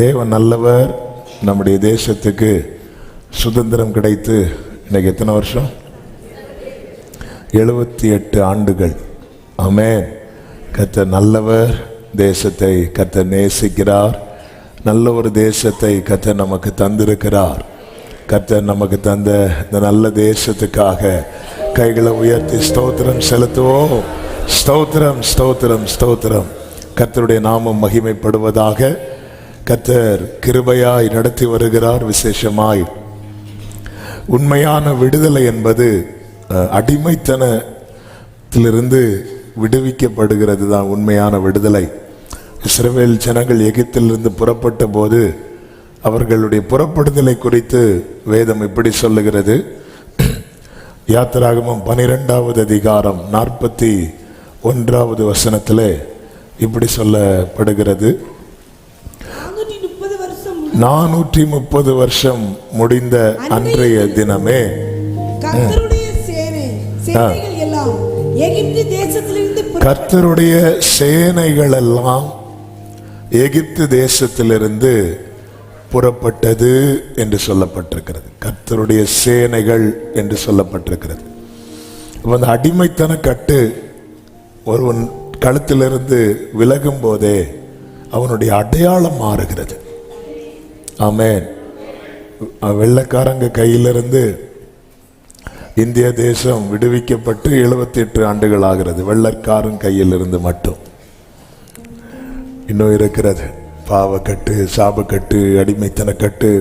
தேவன் நல்லவர். நம்முடைய தேசத்துக்கு சுதந்திரம் கிடைத்து இன்னைக்கு எத்தனை வருஷம்? 78 ஆண்டுகள். ஆமென். கர்த்தர் நல்லவர். தேசத்தை கர்த்தர் நேசிக்கிறார். நல்ல ஒரு தேசத்தை கர்த்தர் நமக்கு தந்திருக்கிறார். கர்த்தர் நமக்கு தந்த இந்த நல்ல தேசத்துக்காக கைகளை உயர்த்தி ஸ்தோத்திரம் செலுத்துவோம். ஸ்தோத்திரம், ஸ்தோத்திரம், ஸ்தோத்திரம். கர்த்தருடைய நாமம் மகிமைப்படுவதாக. கர்த்தர் கிருபையாய் நடத்தி வருகிறார். விசேஷமாய் உண்மையான விடுதலை என்பது அடிமைத்தனத்திலிருந்து விடுவிக்கப்படுகிறது தான் உண்மையான விடுதலை. இஸ்ரவேல் ஜனங்கள் எகிப்திலிருந்து புறப்பட்ட போது அவர்களுடைய புறப்படுதலை குறித்து வேதம் இப்படி சொல்லுகிறது. யாத்திராகமம் 12வது அதிகாரம் 41வது வசனத்திலே இப்படி சொல்லப்படுகிறது. 430 வருஷம் முடிந்த அன்றைய தினமே கர்த்தருடைய சேனைகள் எல்லாம் எகிப்து தேசத்திலிருந்து புறப்பட்டது என்று சொல்லப்பட்டிருக்கிறது. கர்த்தருடைய சேனைகள் என்று சொல்லப்பட்டிருக்கிறது. அந்த அடிமைத்தன கட்டு ஒருவன் கழுத்திலிருந்து விலகும் போதே அவனுடைய அடையாளம் மாறுகிறது. ஆமென். வெள்ளைக்காரங்க கையிலிருந்து இந்திய தேசம் விடுவிக்கப்பட்டு 78 ஆண்டுகள் ஆகிறது. வெள்ளைக்காரன் கையிலிருந்து மட்டும் இன்னும் இருக்கிறது. பாவக்கட்டு, சாபக்கட்டு, அடிமைத்தன கட்டு,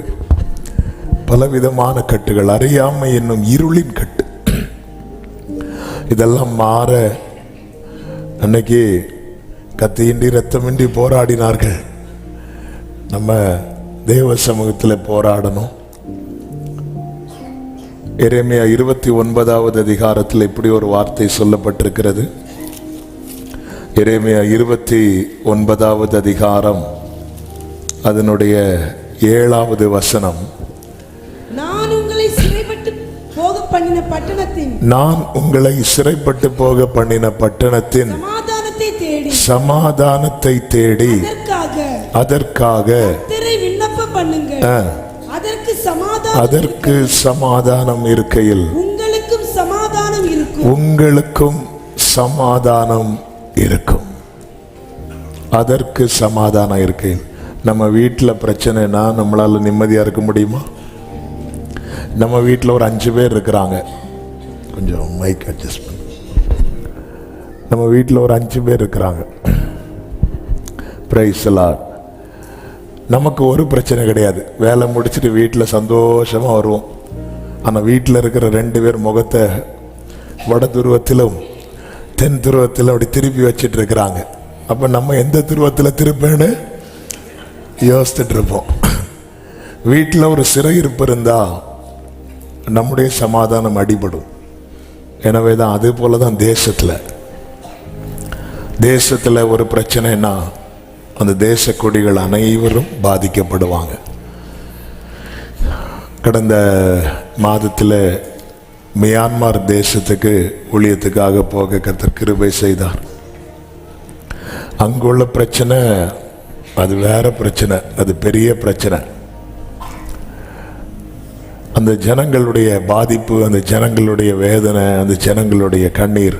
பலவிதமான கட்டுகள், அறியாமை என்னும் இருளின் கட்டு. இதெல்லாம் மாற அன்னைக்கு கத்தியின்றி ரத்தமின்றி போராடினார்கள். நம்ம தேவ சமூகத்தில் போராடணும். எரேமியா 29வது அதிகாரத்தில் இப்படி ஒரு வார்த்தை சொல்லப்பட்டிருக்கிறது. எரேமியா 29வது அதிகாரம் அதனுடைய 7வது வசனம். நான் உங்களை சிறைப்பட்டு போக பண்ணின பட்டணத்தின் சமாதானத்தை தேடி அதற்காக அதற்கு சமாதானம் இருக்கையில் உங்களுக்கும் சமாதானம் இருக்கும். அதற்கு சமாதானம் இருக்கையில். நம்ம வீட்டில் பிரச்சனைனா நம்மளால நிம்மதியா இருக்க முடியுமா? நம்ம வீட்டில் ஒரு 5 பேர் இருக்கிறாங்க. கொஞ்சம் மைக் அட்ஜஸ்ட் பண்ணு. நம்ம வீட்டில் ஒரு 5 பேர் இருக்கிறாங்க. Praise Lord. நமக்கு ஒரு பிரச்சனை கிடையாது. வேலை முடிச்சுட்டு வீட்டில் சந்தோஷமா வருவோம். ஆனால் வீட்டில் இருக்கிற 2 பேர் முகத்தை வட துருவத்திலும் தென் துருவத்திலும் அப்படி திருப்பி வச்சிட்டு இருக்கிறாங்க. அப்போ நம்ம எந்த துருவத்தில் திருப்பேன்னு யோசிச்சுட்டு இருப்போம். வீட்டில் ஒரு சிறையிருப்பு இருந்தா நம்முடைய சமாதானம் அடிபடும். எனவே தான் அதே போல தான் தேசத்தில் ஒரு பிரச்சனைனா அந்த தேச கொடிகள் அனைவரும் பாதிக்கப்படுவாங்க. கடந்த மாதத்தில் மியான்மர் தேசத்துக்கு ஊழியத்துக்காக போக கர்த்தர் கிருபை செய்தார். அங்குள்ள பிரச்சனை அது வேற பிரச்சனை, அது பெரிய பிரச்சனை. அந்த ஜனங்களுடைய பாதிப்பு, அந்த ஜனங்களுடைய வேதனை, அந்த ஜனங்களுடைய கண்ணீர்.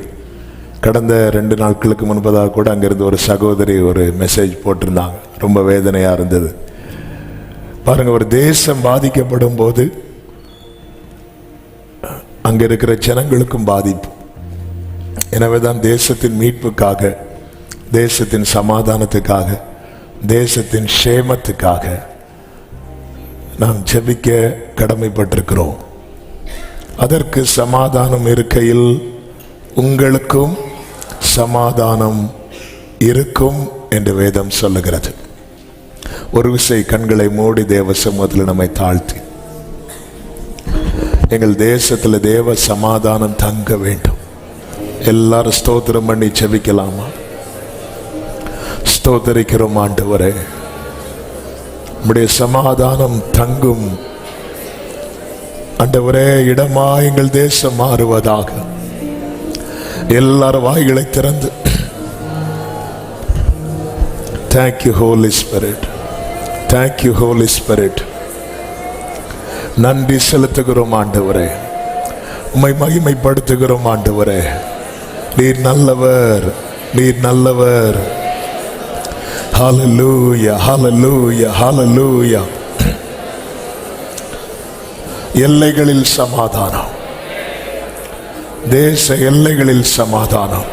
கடந்த 2 நாட்களுக்கு முன்பதாக கூட அங்கிருந்து ஒரு சகோதரி ஒரு மெசேஜ் போட்டிருந்தாங்க. ரொம்ப வேதனையா இருந்தது. பாருங்க, ஒரு தேசம் பாதிக்கப்படும் போது அங்க இருக்கிற ஜனங்களுக்கும் பாதிப்பு. எனவேதான் தேசத்தின் மீட்புக்காக, தேசத்தின் சமாதானத்துக்காக, தேசத்தின் சேமத்துக்காக நாம் ஜெபிக்க கடமைப்பட்டிருக்கிறோம். அதற்கு சமாதானம் இருக்கையில் உங்களுக்கும் சமாதானம் இருக்கும் என்று வேதம் சொல்லுகிறது. ஒரு விசை கண்களை மூடி தேவ சமூகத்தில் நம்மை தாழ்த்தி, எங்கள் தேசத்தில் தேவ சமாதானம் தங்க வேண்டும். எல்லாரும் ஸ்தோத்திரம் பண்ணி ஜெபிக்கலாமா? ஸ்தோத்திரிக்கிறோம் ஆண்டவரே, உம்முடைய சமாதானம் தங்கும் ஆண்டவரே. இடமா எங்கள் தேசம் மாறுவதாக. எல்லாரும் வாய்களை திறந்து Thank you, Holy Spirit. Thank you Holy Spirit. நன்றி செலுத்துகிறோம் ஆண்டவரே, உம்மை மகிமைப்படுத்துகிறோம் ஆண்டவரே. நீர் நல்லவர், நீர் நல்லவர். ஹல்லேலூயா, ஹல்லேலூயா, ஹல்லேலூயா. எல்லைகளில் சமாதானம், தேச எல்லைகளில் சமாதானம்.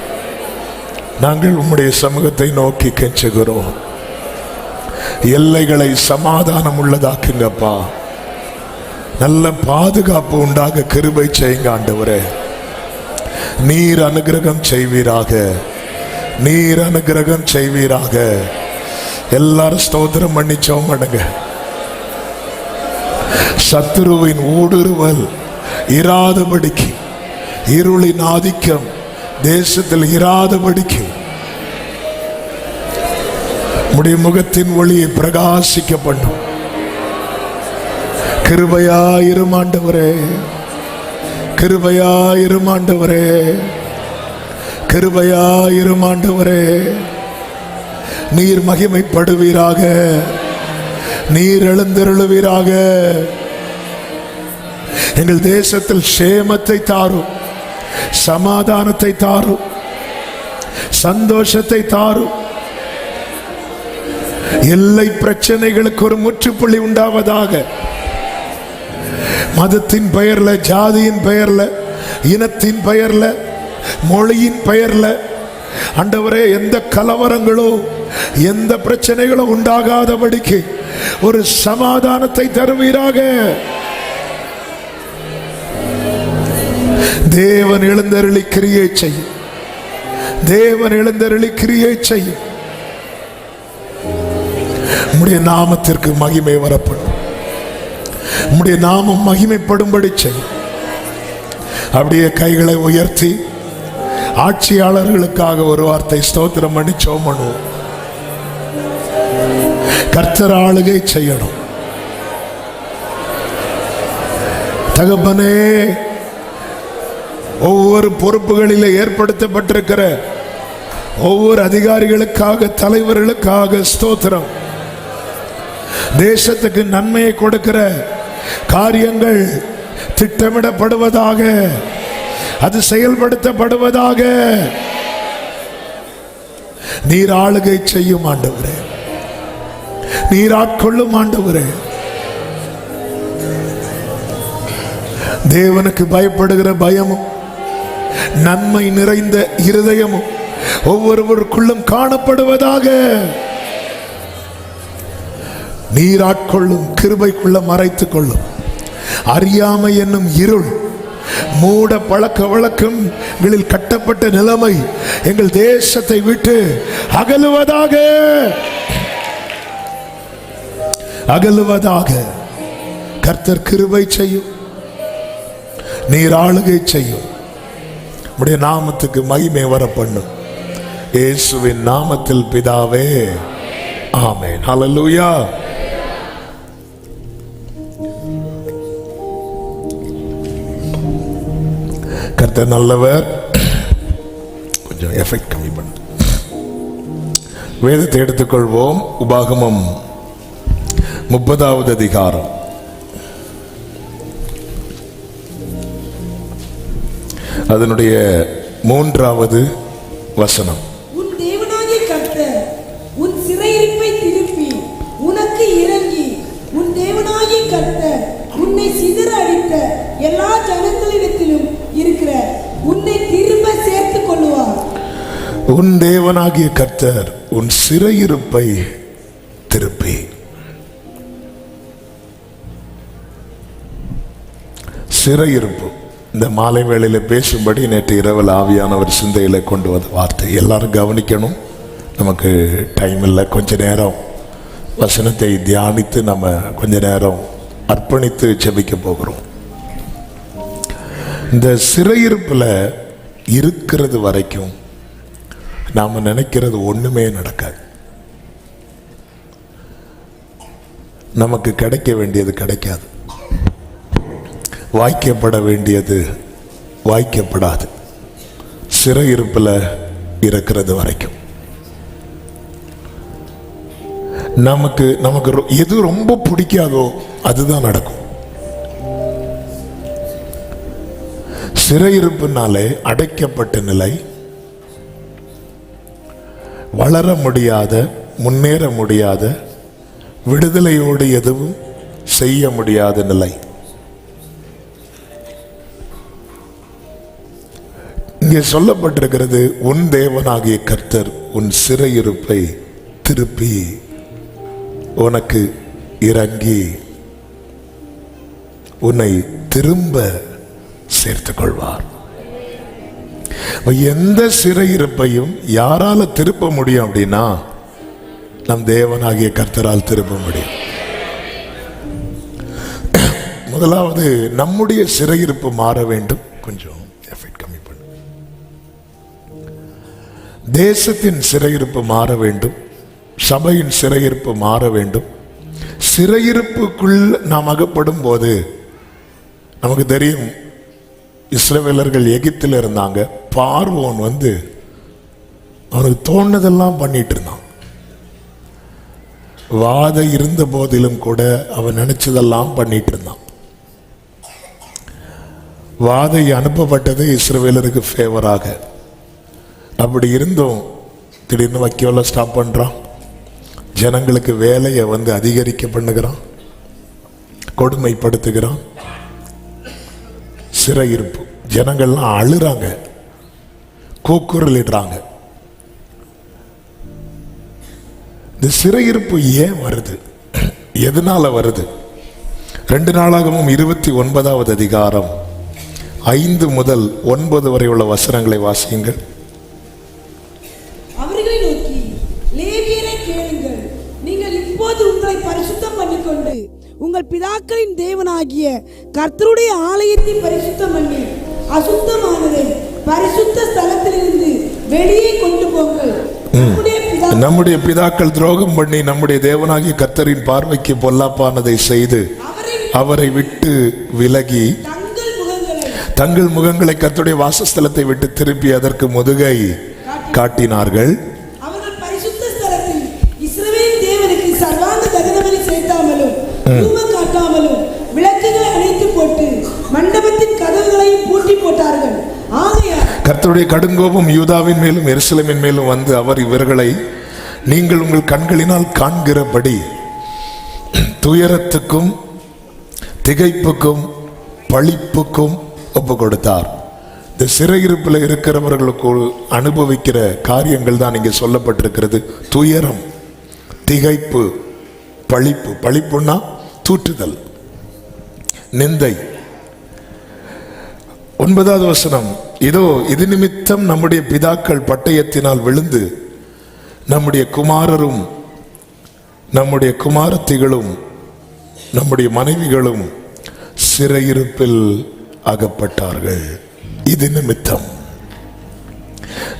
நாங்கள் உம்முடைய சமூகத்தை நோக்கி கெஞ்சுகிறோம். எல்லைகளை சமாதானம் உள்ளதாக்குங்கப்பா. நல்ல பாதுகாப்பு உண்டாக கிருபை செய்யுங்க ஆண்டவரே. நீர் அனுக்கிரகம் செய்வீராக, நீர் அனுக்கிரகம் செய்வீராக. எல்லாரும் ஸ்தோத்திரம் பண்ணி சோமடுங்க. சத்துருவின் ஊடுருவல் இராதபடிக்கு, இருளின் ஆதிக்கம் தேசத்தில் இராதபடிக்கு உம்முடைய முகத்தின் ஒளியை பிரகாசிக்க பண்ணும். கிருபையாயிரும் ஆண்டவரே, கிருபையாயிரும் ஆண்டவரே, கிருபையாயிரும் ஆண்டவரே. நீர் மகிமைப்படுவீராக, நீர் எழுந்தருளுவீராக. எங்கள் தேசத்தில் சேமத்தை தாரும், சமாதானத்தை தாரும், சந்தோஷத்தை தாரும். எல்லை பிரச்சனைகளுக்கு ஒரு முற்றுப்புள்ளி உண்டாவதாக. மதத்தின் பெயர்ல, ஜாதியின் பெயர்ல, இனத்தின் பெயர்ல, மொழியின் பெயர்ல ஆண்டவரே எந்த கலவரங்களோ எந்த பிரச்சனைகளோ உண்டாகாதபடிக்கு ஒரு சமாதானத்தை தருவீராக. தேவன் எழுந்தருளி கிரியை செய்யும், தேவன் எழுந்தருளி கிரியை செய்யும். உம்முடைய நாமத்திற்கு மகிமை வரப்படும், உம்முடைய நாமம் மகிமைப்படும்படி செய்யும். அப்படியே கைகளை உயர்த்தி ஆட்சியாளர்களுக்காக ஒரு வார்த்தை ஸ்தோத்திரம் பண்ணி சோமணும். கர்த்தர் ஆளுகை செய்யணும். தகப்பனே, ஒவ்வொரு பொறுப்புகளில் ஏற்படுத்தப்பட்டிருக்கிற ஒவ்வொரு அதிகாரிகளுக்காக, தலைவர்களுக்காக ஸ்தோத்திரம். தேசத்துக்கு நன்மையை கொடுக்கிற காரியங்கள் திட்டமிடப்படுவதாக, அது செயல்படுத்தப்படுவதாக. நீர் ஆளுகை செய்யும் ஆண்டவரே, நீர் ஆட்கொள்ளும் ஆண்டவரே. தேவனுக்கு பயப்படுகிற பயமும் நன்மை நிறைந்த இருதயமும் ஒவ்வொருவருக்குள்ளும் காணப்படுவதாக. நீர் ஆட்கொள்ளும், கிருபைக்குள்ள மறைத்துக் கொள்ளும். அறியாமை என்னும் இருள், மூட பழக்க வழக்கங்களில் கட்டப்பட்ட நிலைமை எங்கள் தேசத்தை விட்டு அகலுவதாக, அகலுவதாக. கர்த்தர் கிருபை செய்யும், நீர் ஆளுகை செய்யும். உம்முடைய நாமத்துக்கு மகிமை வர பண்ணும். இயேசுவின் நாமத்தில் பிதாவே, ஆமென். ஹல்லேலூயா. கர்த்தர் நல்லவர். கொஞ்சம் எஃபெக்ட் கம்மி பண்ணு. வேதத்தை எடுத்துக்கொள்வோம். உபாகமம் 30வது அதிகாரம், அதனுடைய 3வது வசனம். உன் தேவனாகிய கர்த்தர் உன் சிறையிருப்பை திருப்பி உனக்கு இறங்கி, உன் தேவனாகிய கர்த்தர் உன்னை சிதற அடித்த எல்லா ஜனங்களிடத்திலும் இருக்கிற உன்னை திரும்ப சேர்த்துக் கொள்ளுவார். உன் தேவனாகிய கர்த்தர் உன் சிறையிருப்பை திருப்பி. சிறையிருப்பு இந்த மாலை வேளையில பேசும்படி நேற்று இரவில் ஆவியானவர் சிந்தையில கொண்டு வந்த வார்த்தை. எல்லாரும் கவனிக்கணும். நமக்கு டைம் இல்லை. கொஞ்ச நேரம் வசனத்தை தியானித்து நம்ம கொஞ்ச நேரம் அர்ப்பணித்து ஜெபிக்க போகிறோம். இந்த சிறையிருப்புல இருக்கிறது வரைக்கும் நாம நினைக்கிறது ஒண்ணுமே நடக்காது. நமக்கு கிடைக்க வேண்டியது கிடைக்காது, வாய்க்கப்பட வேண்டியது வாய்க்கப்படாது. சிறையிருப்புல இருக்கிறது வரைக்கும் நமக்கு எது ரொம்ப பிடிக்காதோ அதுதான் நடக்கும். சிறையிருப்புனாலே அடைக்கப்பட்ட நிலை, வளர முடியாத, முன்னேற முடியாத, விடுதலையோடு எதுவும் செய்ய முடியாத நிலை. இங்கே சொல்லப்பட்டிருக்கிறது, உன் தேவனாகிய கர்த்தர் உன் சிறையிருப்பை திருப்பி உனக்கு இறங்கி உன்னை திரும்ப சேர்த்துக் கொள்வார். எந்த சிறையிருப்பையும் யாரால திருப்ப முடியும் அப்படின்னா, நம் தேவனாகிய கர்த்தரால் திருப்ப முடியும். முதலாவது நம்முடைய சிறையிருப்பு மாற வேண்டும். கொஞ்சம் எஃபெக்ட் கம்மி பண்ணு. தேசத்தின் சிறையிருப்பு மாற வேண்டும். சபையின் சிறையிருப்பு மாற வேண்டும். சிறையிருப்புக்குள் நாம் அகப்படும் போது நமக்கு தெரியும், இஸ்ரவேலர்கள் எகிப்தில் இருந்தாங்க. பார்வோன் வந்து அவனுக்கு தோணுதெல்லாம் பண்ணிட்டு இருந்தான். வாதை இருந்த போதிலும் கூட அவன் நினைச்சதெல்லாம் பண்ணிட்டு இருந்தான். வாதை அனுப்பப்பட்டது இஸ்ரவேலருக்கு ஃபேவராக. அப்படி இருந்தும் திடீர்னு வைக்கோல ஸ்டாப் பண்றான். ஜனங்களுக்கு வேலையை வந்து அதிகரிக்க பண்ணுகிறான், கொடுமைப்படுத்துகிறான். சிறையிருப்பு, ஜனங்கள்லாம் அழுறாங்க, கூக்குரலிடுறாங்க. இந்த சிறையிருப்பு ஏன் வருது, எதனால வருது? 2 நாளாகவும் 29வது அதிகாரம் 5 முதல் 9 வரை உள்ள வசனங்களை வாசியுங்கள். அவர்களை நோக்கி, லேவியரை கேளுங்கள், நீங்கள் இப்போது உங்களை பரிசுத்தம் பண்ணிக்கொண்டு உங்கள் பிதாக்களின் தேவனாகிய கர்த்தருடைய ஆலயத்தை பரிசுத்தம் பண்ணி அசுத்தமானதை பரிசுத்த ஸ்தலத்திலிருந்து வெளியே கொண்டு போங்கள். நம்முடைய பிதாக்கள் துரோகம் பண்ணி நம்முடைய தேவனாகிய கர்த்தரின் பார்வைக்கு பொல்லாப்பானதை செய்து அவரை விட்டு விலகி தங்கள் முகங்களை கர்த்தருடைய வாசஸ்தலத்தை விட்டு திருப்பி அதற்கு முதுகை காட்டினார்கள். அவர்கள் பரிசுத்த ஸ்தலத்தில் இஸ்ரவேலின் தேவனுக்கு சர்வாங்க தகனபலி செலுத்தாமலும் தூபம் காட்டாமலும் விளக்குகளை அணைத்து போட்டு மண்டபத்தின் கதவுகளையும் பூட்டி போட்டார்கள். ஆகையால் கர்த்தருடைய கடுங்கோபம் யூதாவின் மேலும் எருசலேமின் மேலும் வந்து அவர் இவர்களை நீங்கள் உங்கள் கண்களினால் காண்கிறபடி துயரத்துக்கும் திகைப்புக்கும் பழிப்புக்கும் ஒப்பு கொடுத்தார். இந்த சிறையிருப்பில் இருக்கிறவர்களுக்கு அனுபவிக்கிற காரியங்கள் தான் இங்கே சொல்லப்பட்டிருக்கிறது. துயரம், திகைப்பு, பழிப்பு. பழிப்புன்னா தூற்றுதல், நிந்தை. 9வது வசனம், இதோ இது நிமித்தம் நம்முடைய பிதாக்கள் பட்டயத்தினால் விழுந்து நம்முடைய குமாரரும் நம்முடைய குமாரத்திகளும் நம்முடைய மனைவிகளும் சிறையிருப்பில் அகப்பட்டார்கள். இது நிமித்தம்,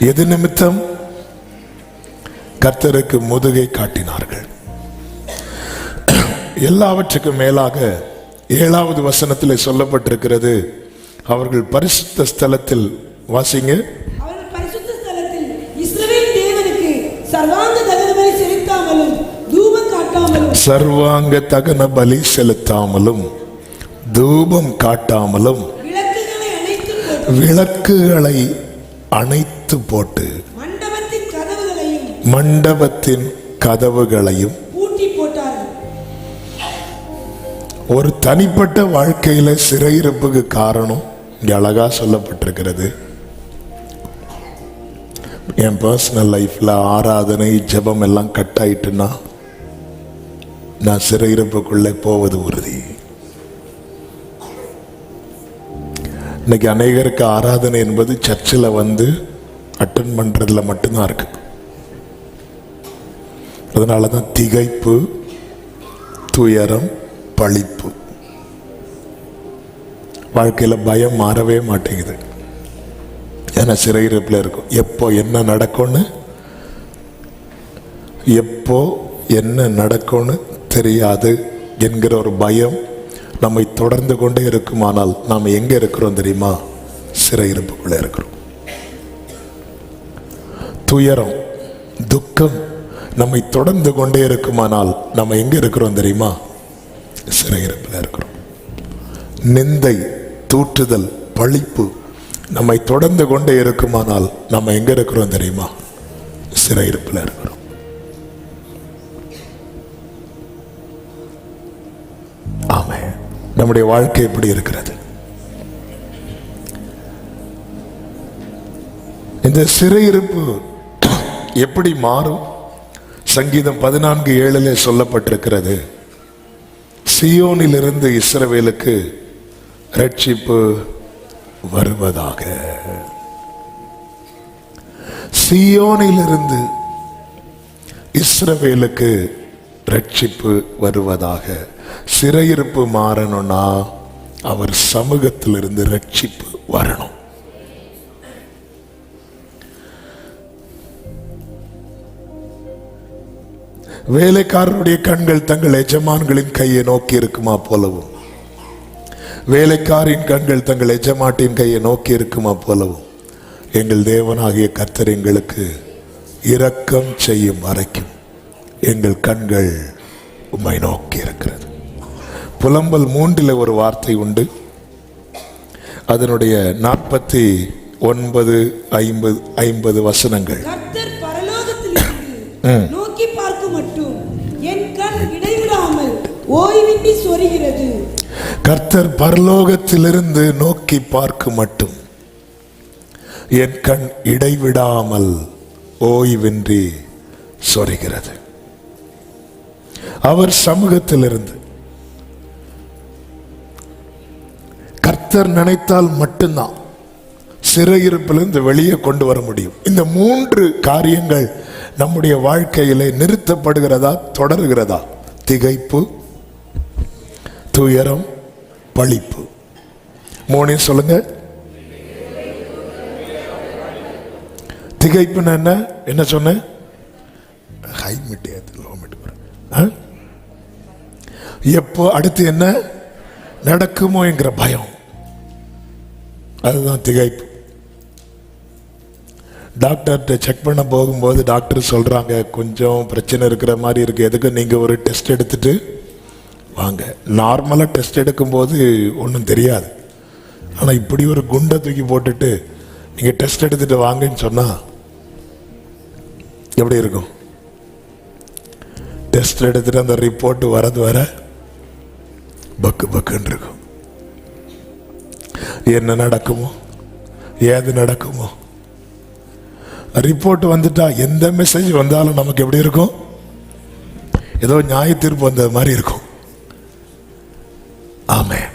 எது நிமித்தம்? கர்த்தருக்கு முதுகை காட்டினார்கள். எல்லாவற்றுக்கும் மேலாக 7வது வசனத்திலே சொல்லப்பட்டிருக்கிறது, அவர்கள் பரிசுத்த ஸ்தலத்தில், வாசிங்க, அவர்கள் பரிசுத்த ஸ்தலத்தில் இஸ்ரவேல் தேவனுக்கு சர்வாங்க தகன பலி செலுத்தாமலும் தூபம் காட்டாமலும் தூபம் காட்டாமலும் விளக்குகளை அணைத்து போட்டு மண்டபத்தின் கதவுகளையும் பூட்டி போட்டார்கள். ஒரு தனிப்பட்ட வாழ்க்கையில சிறையிருப்புக்கு காரணம் இங்க அழகா சொல்லப்பட்டிருக்கிறது. என் பர்சனல் லைஃப்ல ஆராதனை ஜெபம் எல்லாம் கட் ஆயிட்டுன்னா நான் சிறையிருப்புக்குள்ளே போவது உறுதி. இன்னைக்கு அநேகருக்கு ஆராதனை என்பது சர்ச்சில் வந்து அட்டன் பண்றதுல மட்டும்தான் இருக்கு. அதனாலதான் திகைப்பு, துயரம், பழிப்பு. வாழ்க்கையில பயம் மாறவே மாட்டேங்குது. ஏன்னா சிறையிருப்பில் இருக்கும். எப்போ என்ன நடக்கும்னு தெரியாது என்கிற ஒரு பயம் நம்மை தொடர்ந்து கொண்டே இருக்குமானால் நாம் எங்க இருக்கிறோம் தெரியுமா? சிறையிருப்புக்குள்ள இருக்கிறோம். துயரம், துக்கம் நம்மை தொடர்ந்து கொண்டே இருக்குமானால் நம்ம எங்க இருக்கிறோம் தெரியுமா? சிறையிருப்பில் இருக்கிறோம். நிந்தை, தூற்றுதல், பழிப்பு நம்மை தொடர்ந்து கொண்டே இருக்குமானால் நம்ம எங்க இருக்கிறோம் தெரியுமா? சிறையிருப்பில் இருக்கிறோம். ஆமென். நம்முடைய வாழ்க்கை எப்படி இருக்கிறது? இந்த சிறையிருப்பு எப்படி மாறும்? சங்கீதம் 14:7 சொல்லப்பட்டிருக்கிறது, சீயோனிலிருந்து இஸ்ரவேலுக்கு ரட்சிப்பு வருவதாக. சீயோனிலிருந்து இஸ்ரவேலுக்கு ரட்சிப்பு வருவதாக. சிறையிருப்பு மாறணும்னா அவர் சமூகத்திலிருந்து ரட்சிப்பு வரணும். வேலைக்காரருடைய கண்கள் தங்கள் எஜமான்களின் கையை நோக்கி இருக்குமா போலவும், வேலைக்காரின் கண்கள் தங்கள் எஜமாட்டின் கையை நோக்கி இருக்குமா போலவும், எங்கள் தேவனாகிய கர்த்தர் எங்களுக்கு இரக்கம் செய்யும் வரைக்கும் எங்கள் கண்கள் உம்மை நோக்கி இருக்கிறது. புலம்பல் 3 ஒரு வார்த்தை உண்டு. அதனுடைய 49, 50 வசனங்கள். கர்த்தர் பரலோகத்திலிருந்து நோக்கி பார்க்கும் மட்டும் என் கண் இடைவிடாமல் ஓய்வின்றி சொரிகிறது. கர்த்தர் பரலோகத்திலிருந்து நோக்கி பார்க்கும் மட்டும் என் கண் இடைவிடாமல் ஓய்வின்றி சொரிகிறது. அவர் சமூகத்திலிருந்து கர்த்தர் நினைத்தால் மட்டும்தான் சிறையிருப்பிலிருந்து வெளியே கொண்டு வர முடியும். இந்த 3 காரியங்கள் நம்முடைய வாழ்க்கையிலே நிறுத்தப்படுகிறதா, தொடர்கிறதா? திகைப்பு, துயரம், பழிப்பு. 3 சொல்லுங்க. திகைப்புன்னு என்ன சொன்ன? High midday low Mittu. எப்போ அடுத்து என்ன நடக்குமோ என்கிற பயம், அதுதான் திகைப்பு. டாக்டர்கிட்ட செக் பண்ண போகும்போது டாக்டர் சொல்றாங்க, கொஞ்சம் பிரச்சனை இருக்கிற மாதிரி இருக்கு, எதுக்கு நீங்க ஒரு டெஸ்ட் எடுத்துட்டு வாங்க. நார்மலா டெஸ்ட் எடுக்கும்போது ஒன்றும் தெரியாது. ஆனா இப்படி ஒரு குண்டை தூக்கி போட்டுட்டு நீங்க டெஸ்ட் எடுத்துட்டு வாங்கன்னு சொன்னா எப்படி இருக்கும்? டெஸ்ட் எடுத்துட்டு அந்த ரிப்போர்ட் வரது வர பக்கு பக்குன்னு இருக்கும். என்ன நடக்குமோ, ஏது நடக்குமோ? ரிப்போர்ட் வந்துட்டா எந்த மெசேஜ் வந்தாலும் நமக்கு எப்படி இருக்கும்? ஏதோ நியாய தீர்ப்பு வந்த மாதிரி இருக்கும். ஆமென்.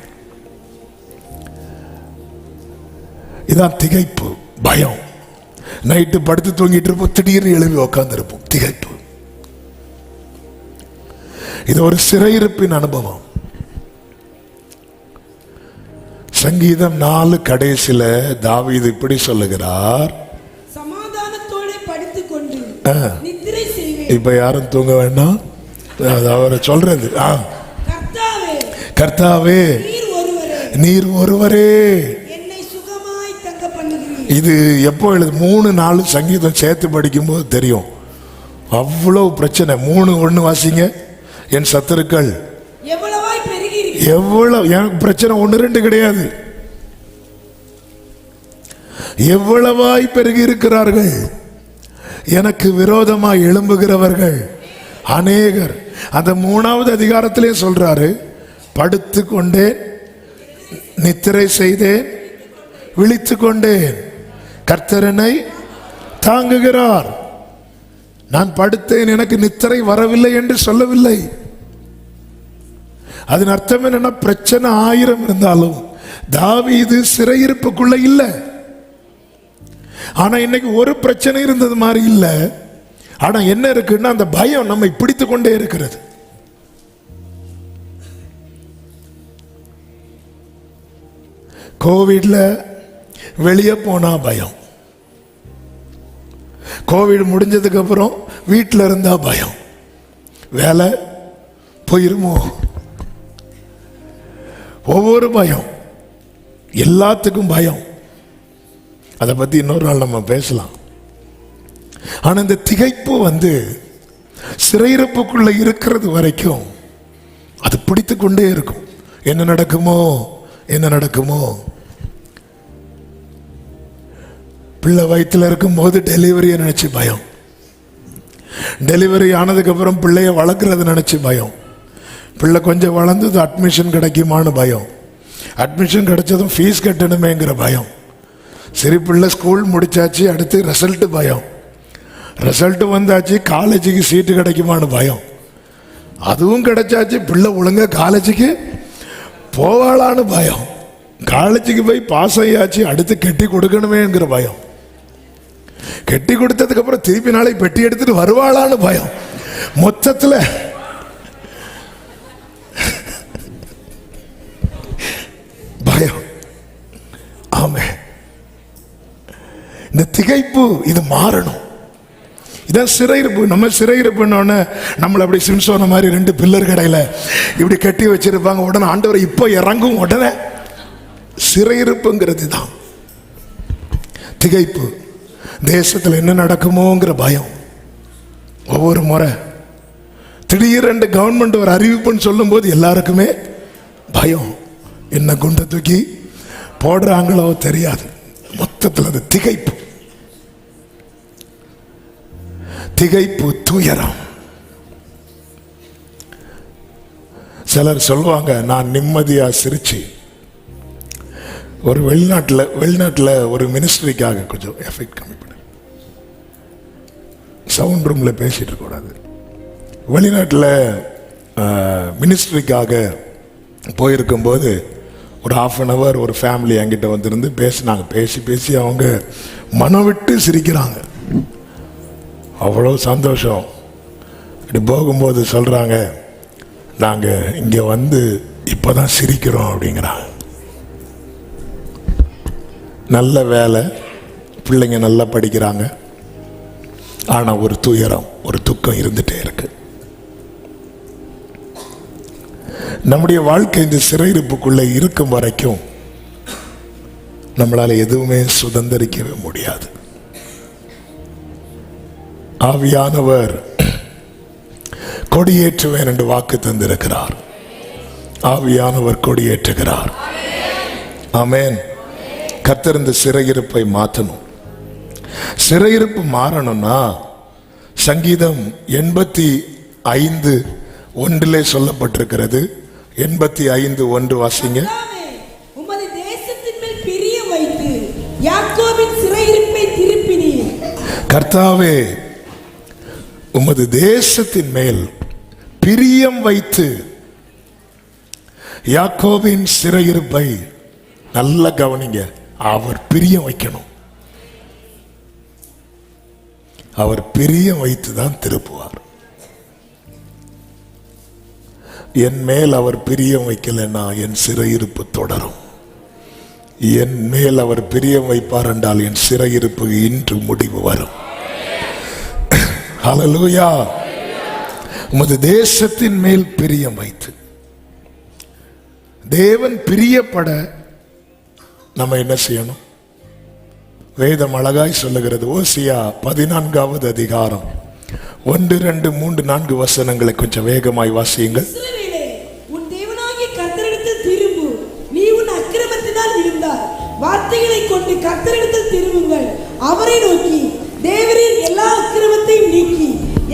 இதான் திகைப்பு, பயம். நைட்டு படுத்து தூங்கிட்டு இருப்போம், திடீர்னு எழுப்பி உட்கார்ந்து இருப்போம். திகைப்பு. இது ஒரு சிறையிருப்பின் அனுபவம். சங்கீதம் 4 கடைசில தாவீது இப்படி சொல்லுகிறார், சமாதானத்தோட படுத்துக் கொண்டு நித்திரை செய்வேன். இப்ப யாரும் தூங்க வேண்டாம், அவரை சொல்றது. கர்த்தாவே, கர்த்தாவே, நீர் ஒருவரே என்னை சுகமாய் தங்க பண்ணுகிறீர். இது எப்போ எழுது? 3-4 சங்கீதம் சேர்த்து படிக்கும்போது தெரியும். அவ்வளவு பிரச்சனை. 3:1 வாசிங்க. என் சத்துருக்கள் எவ்வளவாய் பெருகிறீர்கள். எவ்வளவு, எனக்கு பிரச்சனை 1-2 கிடையாது. எவ்வளவாய் பெருகி இருக்கிறார்கள். எனக்கு விரோதமாய் எழும்புகிறவர்கள் அநேகர். அந்த 3வது அதிகாரத்திலே சொல்றாரு, படுத்து கொண்டேன், நித்திரை செய்தேன், விழித்துக் கொண்டேன், கர்த்தர் என்னை தாங்குகிறார். நான் படுத்தேன், எனக்கு நித்திரை வரவில்லை என்று சொல்லவில்லை. அதன் அர்த்தம் என்னன்னா, பிரச்சனை 1000 இருந்தாலும் தாவீது சிறையிருப்புக்குள்ள இல்ல. ஆனா இன்னைக்கு ஒரு பிரச்சனை இருந்தது மாதிரி இல்ல. ஆனா என்ன இருக்குன்னா, அந்த பயம் நம்மை பிடித்து கொண்டே இருக்கிறது. கோவிட்ல வெளியே போனா பயம், கோவிட் முடிஞ்சதுக்கு அப்புறம் வீட்டில் இருந்தா பயம், வேலை போயிருமோ, ஒவ்வொரு பயம், எல்லாத்துக்கும் பயம். அதை பத்தி இன்னொரு நாள் நம்ம பேசலாம். ஆனா இந்த திகைப்பு சிறையிருப்புக்குள்ள இருக்கிறது வரைக்கும் அது பிடித்து கொண்டே இருக்கும். என்ன நடக்குமோ என்ன நடக்குமோ. பிள்ளை வயிற்றுல இருக்கும் போது டெலிவரியை நினைச்சு பயம், டெலிவரி ஆனதுக்கு அப்புறம் பிள்ளைய வளர்க்கறது நினைச்சு பயம், பிள்ளை கொஞ்சம் வளர்ந்தது அட்மிஷன் கிடைக்குமான்னு பயம், அட்மிஷன் கிடைச்சதும் ஃபீஸ் கட்டணுமேங்கிற பயம். சரி, பிள்ளை ஸ்கூல் முடிச்சாச்சு, அடுத்து ரிசல்ட்டு பயம், ரிசல்ட்டு வந்தாச்சு, காலேஜுக்கு சீட்டு கிடைக்குமான்னு பயம், அதுவும் கிடைச்சாச்சு, பிள்ளை ஒழுங்கா காலேஜுக்கு போவாளான்னு பயம், காலேஜுக்கு போய் பாஸ் ஆகியாச்சு, அடுத்து கட்டி கொடுக்கணுமேங்கிற பயம், கட்டி கொடுத்ததுக்கு அப்புறம் திருப்பி நாளைக்கு பெட்டி எடுத்துட்டு வருவாளான்னு பயம். மொத்தத்தில் பயம். ஆமே, இந்த திகைப்பு இது மாறணும். இதான் சிறையிருப்பு. நம்ம சிறையிருப்புன்னு நம்மளை அப்படி சிம்சோன மாதிரி 2 பில்லர் கடையில் இப்படி கட்டி வச்சிருப்பாங்க. உடனே ஆண்டவர் இப்போ இறங்கும் உடனே சிறையிருப்புங்கிறது தான் திகைப்பு. தேசத்தில் என்ன நடக்குமோங்கிற பயம். ஒவ்வொரு முறை திடீரென்று கவர்மெண்ட் ஒரு அறிவிப்புன்னு சொல்லும் போது எல்லாருக்குமே பயம். என்ன குண்டை தூக்கி போடுறாங்களோ தெரியாது. மொத்தத்தில் அது திகைப்பு, திகைப்பு, துயரம். சிலர் சொல்லுவாங்க, நான் நிம்மதியா சிரிச்சு ஒரு வெளிநாட்டில் ஒரு மினிஸ்ட்ரிக்காக கொஞ்சம் எஃபெக்ட் கம்மி பண்ண, சவுண்ட் ரூம்ல பேசிட்டு இருக்கக்கூடாது. வெளிநாட்டில் மினிஸ்ட்ரிக்காக போயிருக்கும்போது ஒரு 1/2 hour ஒரு ஃபேமிலி என்கிட்ட வந்திருந்து பேசினாங்க. பேசி அவங்க மனம் விட்டு சிரிக்கிறாங்க. அவ்வளோ சந்தோஷம். இப்படி போகும்போது சொல்கிறாங்க, நாங்கள் இங்கே வந்து இப்போ தான் சிரிக்கிறோம் அப்படிங்கிறாங்க. நல்ல வேலை, பிள்ளைங்க நல்லா படிக்கிறாங்க, ஆனால் ஒரு துயரம், ஒரு துக்கம் இருந்துகிட்டே இருக்கு. நம்முடைய வாழ்க்கை இந்த சிறையிருப்புக்குள்ளே இருக்கும் வரைக்கும் நம்மளால் எதுவுமே சுதந்திரிக்கவே முடியாது. ஆவியானவர் கொடியேற்றுவேன் என்று வாக்கு தந்திருக்கிறார். ஆவியானவர் கொடியேற்றுகிறார். ஆமென். கர்த்தர் இந்த சிறையிருப்பை மாற்றணும். சிறையிருப்பு மாறணும்னா சங்கீதம் 85:1 சொல்லப்பட்டிருக்கிறது. 85:1 வாசிங்க. உமது தேசத்தின் மேல் பிரியம் வைத்து யாக்கோபின் சிறையிருப்பை திருப்பினீர். கர்த்தாவே, உமது தேசத்தின் மேல் பிரியம் வைத்து யாக்கோபின் சிறையிருப்பை, நல்ல கவனிங்க, அவர் பிரியம் வைக்கணும். அவர் பிரியம் வைத்து தான் திருப்புவார். என் மேல் அவர் பிரியம் வைக்கலன்னா என் சிறையிருப்பு தொடரும். என் மேல் அவர் பிரியம் வைப்பார் என்றால் என் சிறையிருப்பு இன்று முடிவு வரும். ஹல்லேலூயா. உமது தேசத்தின் மேல் பிரியம் வைத்து, தேவன் பிரியப்பட நம்ம என்ன செய்யணும்? வேதம் அழகாய் சொல்லுகிறது. ஓசியா 14வது அதிகாரம் 1, 2, 3, 4 வசனங்களை கொஞ்சம் வேகமாய் வாசியுங்கள். உன் தேவனாகிய கர்த்தரிடத்தில் திரும்பு, நீ உன் அக்கிரமத்தினால் விழுந்தாய். வார்த்தைகளை கொண்டு கர்த்தரிடத்தில் திரும்புங்கள். அவரை நோக்கி, தேவரீர் எல்லா அக்கிரமத்தையும் நீக்கி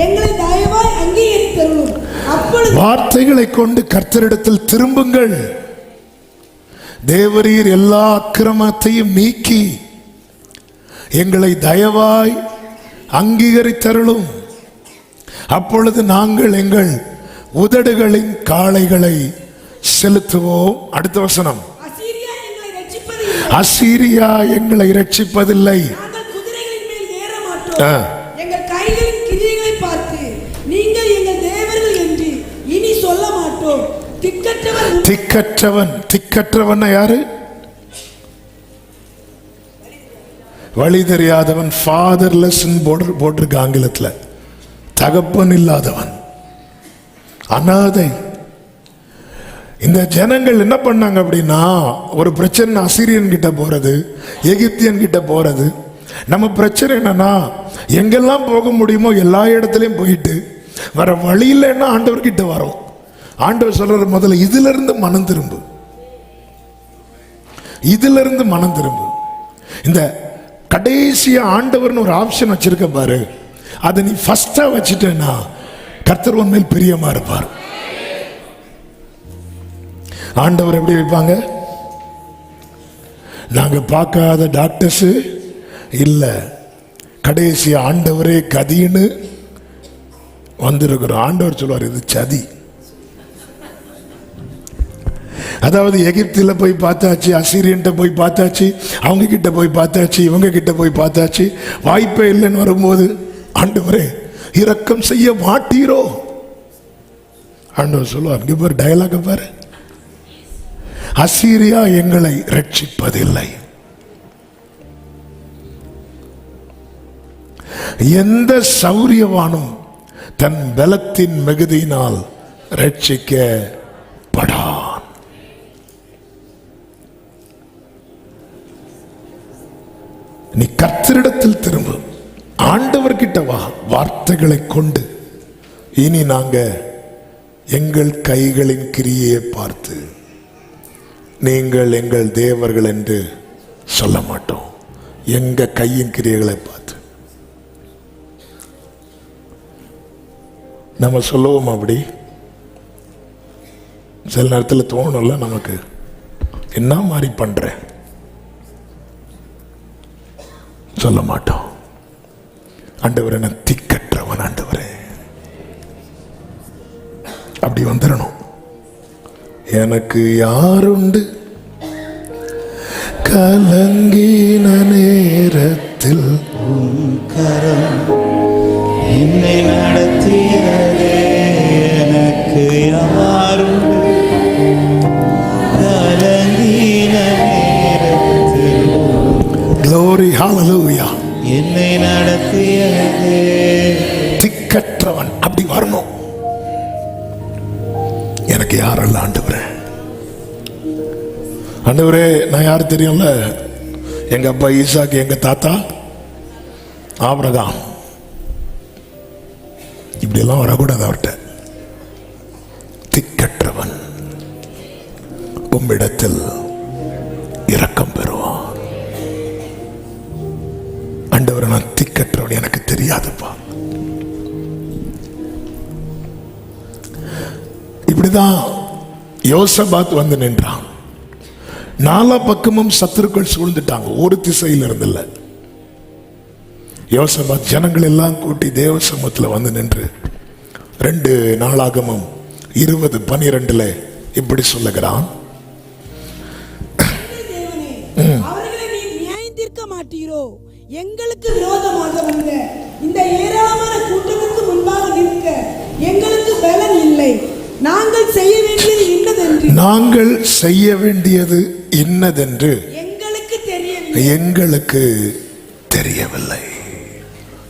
எங்களை தயவாய் அங்கீகரித்தருளும். அப்பொழுது வார்த்தைகளை கொண்டு கர்த்தரிடத்தில் திரும்புங்கள். தேவரீர் எல்லா அக்கிரமத்தையும் நீக்கி எங்களை தயவாய் அங்கீகரித்தருளும். அப்பொழுது நாங்கள் எங்கள் உதடுகளின் காளைகளை செலுத்துவோம். அடுத்த வசனம். அசீரியா எங்களை ரட்சிப்பதில்லை. நாங்கள் குதிரைகளின் மேல் ஏற மாட்டோம். எங்கள் கைகளின் கிரியைகளை பார்த்து நீங்கள் எங்கள் தேவர்கள் என்று இனி சொல்ல மாட்டோம். திக்கற்றவன் யாரு? வழி தெரியாதவன், ஃபாதர்லெஸ் போட்டிருக்கு ஆங்கிலத்தில். தகப்பன் இல்லாதவன், அனாதை. இந்த ஜனங்கள் என்ன பண்ணாங்க அப்படின்னா, ஒரு பிரச்சனை அசீரியன் கிட்ட போறது, எகிப்தியன் கிட்ட போறது. நம்ம பிரச்சனை என்னன்னா, எங்கெல்லாம் போக முடியுமோ எல்லா இடத்துலையும் போயிட்டு வர வழி இல்லைன்னா ஆண்டவர்கிட்ட வரோம். ஆண்டவர் சொல்ற முதல்ல இதுல இருந்து மனம் திரும்பு, இதுல இருந்து மனம் திரும்பு. இந்த கடைசியா ஆண்டவர்னு ஒரு ஆப்ஷன் வச்சிருக்க பாரு, அதை நீ ஃபர்ஸ்டா வச்சுட்டேன்னா கர்த்தர் உன்மேல் பிரியமா இருப்பார். ஆண்டவர் எப்படி வைப்பாங்க? நாங்க பார்க்காத டாக்டர்ஸ் இல்ல, கடைசி ஆண்டவரே கதின்னு வந்திருக்கிறோம். ஆண்டவர் சொல்வார் இது சதி. அதாவது எகிப்தில் போய் பார்த்தாச்சு, அசீரியன்ட்ட போய் பார்த்தாச்சு, அவங்க கிட்ட போய் பார்த்தாச்சு, இவங்க கிட்ட போய் பார்த்தாச்சு, வாய்ப்பே இல்லைன்னு வரும்போது ஆண்டவரே இரக்கம் செய்ய மாட்டீரோ? ஆண்டவர் சொல்லுவார், இங்க பாரு டயலாக பாரு, அசீரியா எங்களை ரட்சிப்பதில்லை. எந்த சௌரியவானும் தன் பலத்தின் மிகுதியினால் ரட்சிக்கப்படான். நீ கர்த்தரிடத்தில் திரும்ப, ஆண்டவர்கிட்ட வா, வார்த்தைகளை கொண்டு இனி நாங்க எங்கள் கைகளின் கிரியை பார்த்து நீங்கள் எங்கள் தேவர்கள் என்று சொல்ல மாட்டோம். எங்க கையின் கிரியைகளை பார்த்து நம்ம சொல்லுவோம். அப்படி சில நேரத்தில் தோணும்ல நமக்கு, என்ன மாதிரி பண்றேன் சொல்ல மாட்டோம். ஆண்டவரே நான் திக்கற்றவன், ஆண்டவரே அப்படி வந்துடணும். எனக்கு யாருண்டு கலங்கின நேரத்தில் உன் கரம் என்னை நடத்தியதே, எனக்கு யாருண்டு கலங்கின நேரத்தில் glory hallelujah என்னை நடத்தியதே. திக்கற்றவன் அப்படி வரணும். எனக்கு யாரல்ல ஆண்டவரே. ஆண்டவரே நான் யார் தெரியும்ல? எங்க அப்பா ஈசாக்கு, எங்க தாத்தா ஆபிரகாம். இப்படி எல்லாம் வரக்கூடாது அவர்கிட்ட. திக்கற்றவன் உம்மிடத்தில் இரக்கம் பெறுவான். ஆண்டவரை நான் திக்கற்றவன், எனக்கு தெரியாதுப்பா. இப்படிதான் யோசபாத் வந்து நின்றான். நாலா பக்கமும் சத்துருக்கள் சூழ்ந்துட்டாங்க, ஒரு திசையில் இருந்தில்ல. யோசபாத் ஜனங்கள் எல்லாம் கூட்டி தேவ சமூகத்தில் வந்து நின்று 2 நாளாகமும் 20:12 இப்படி சொல்லுகிறான், அவர்களை நீ நியாயம் தீர்க்க மாட்டீரோ? எங்களுக்கு விரோதமாக வந்த இந்த ஏராளமான கூட்டத்துக்கு முன்பாக நிற்க எங்களுக்கு பலன் இல்லை. நாங்கள் செய்ய வேண்டியது இன்னதென்று எங்களுக்கு தெரியவில்லை.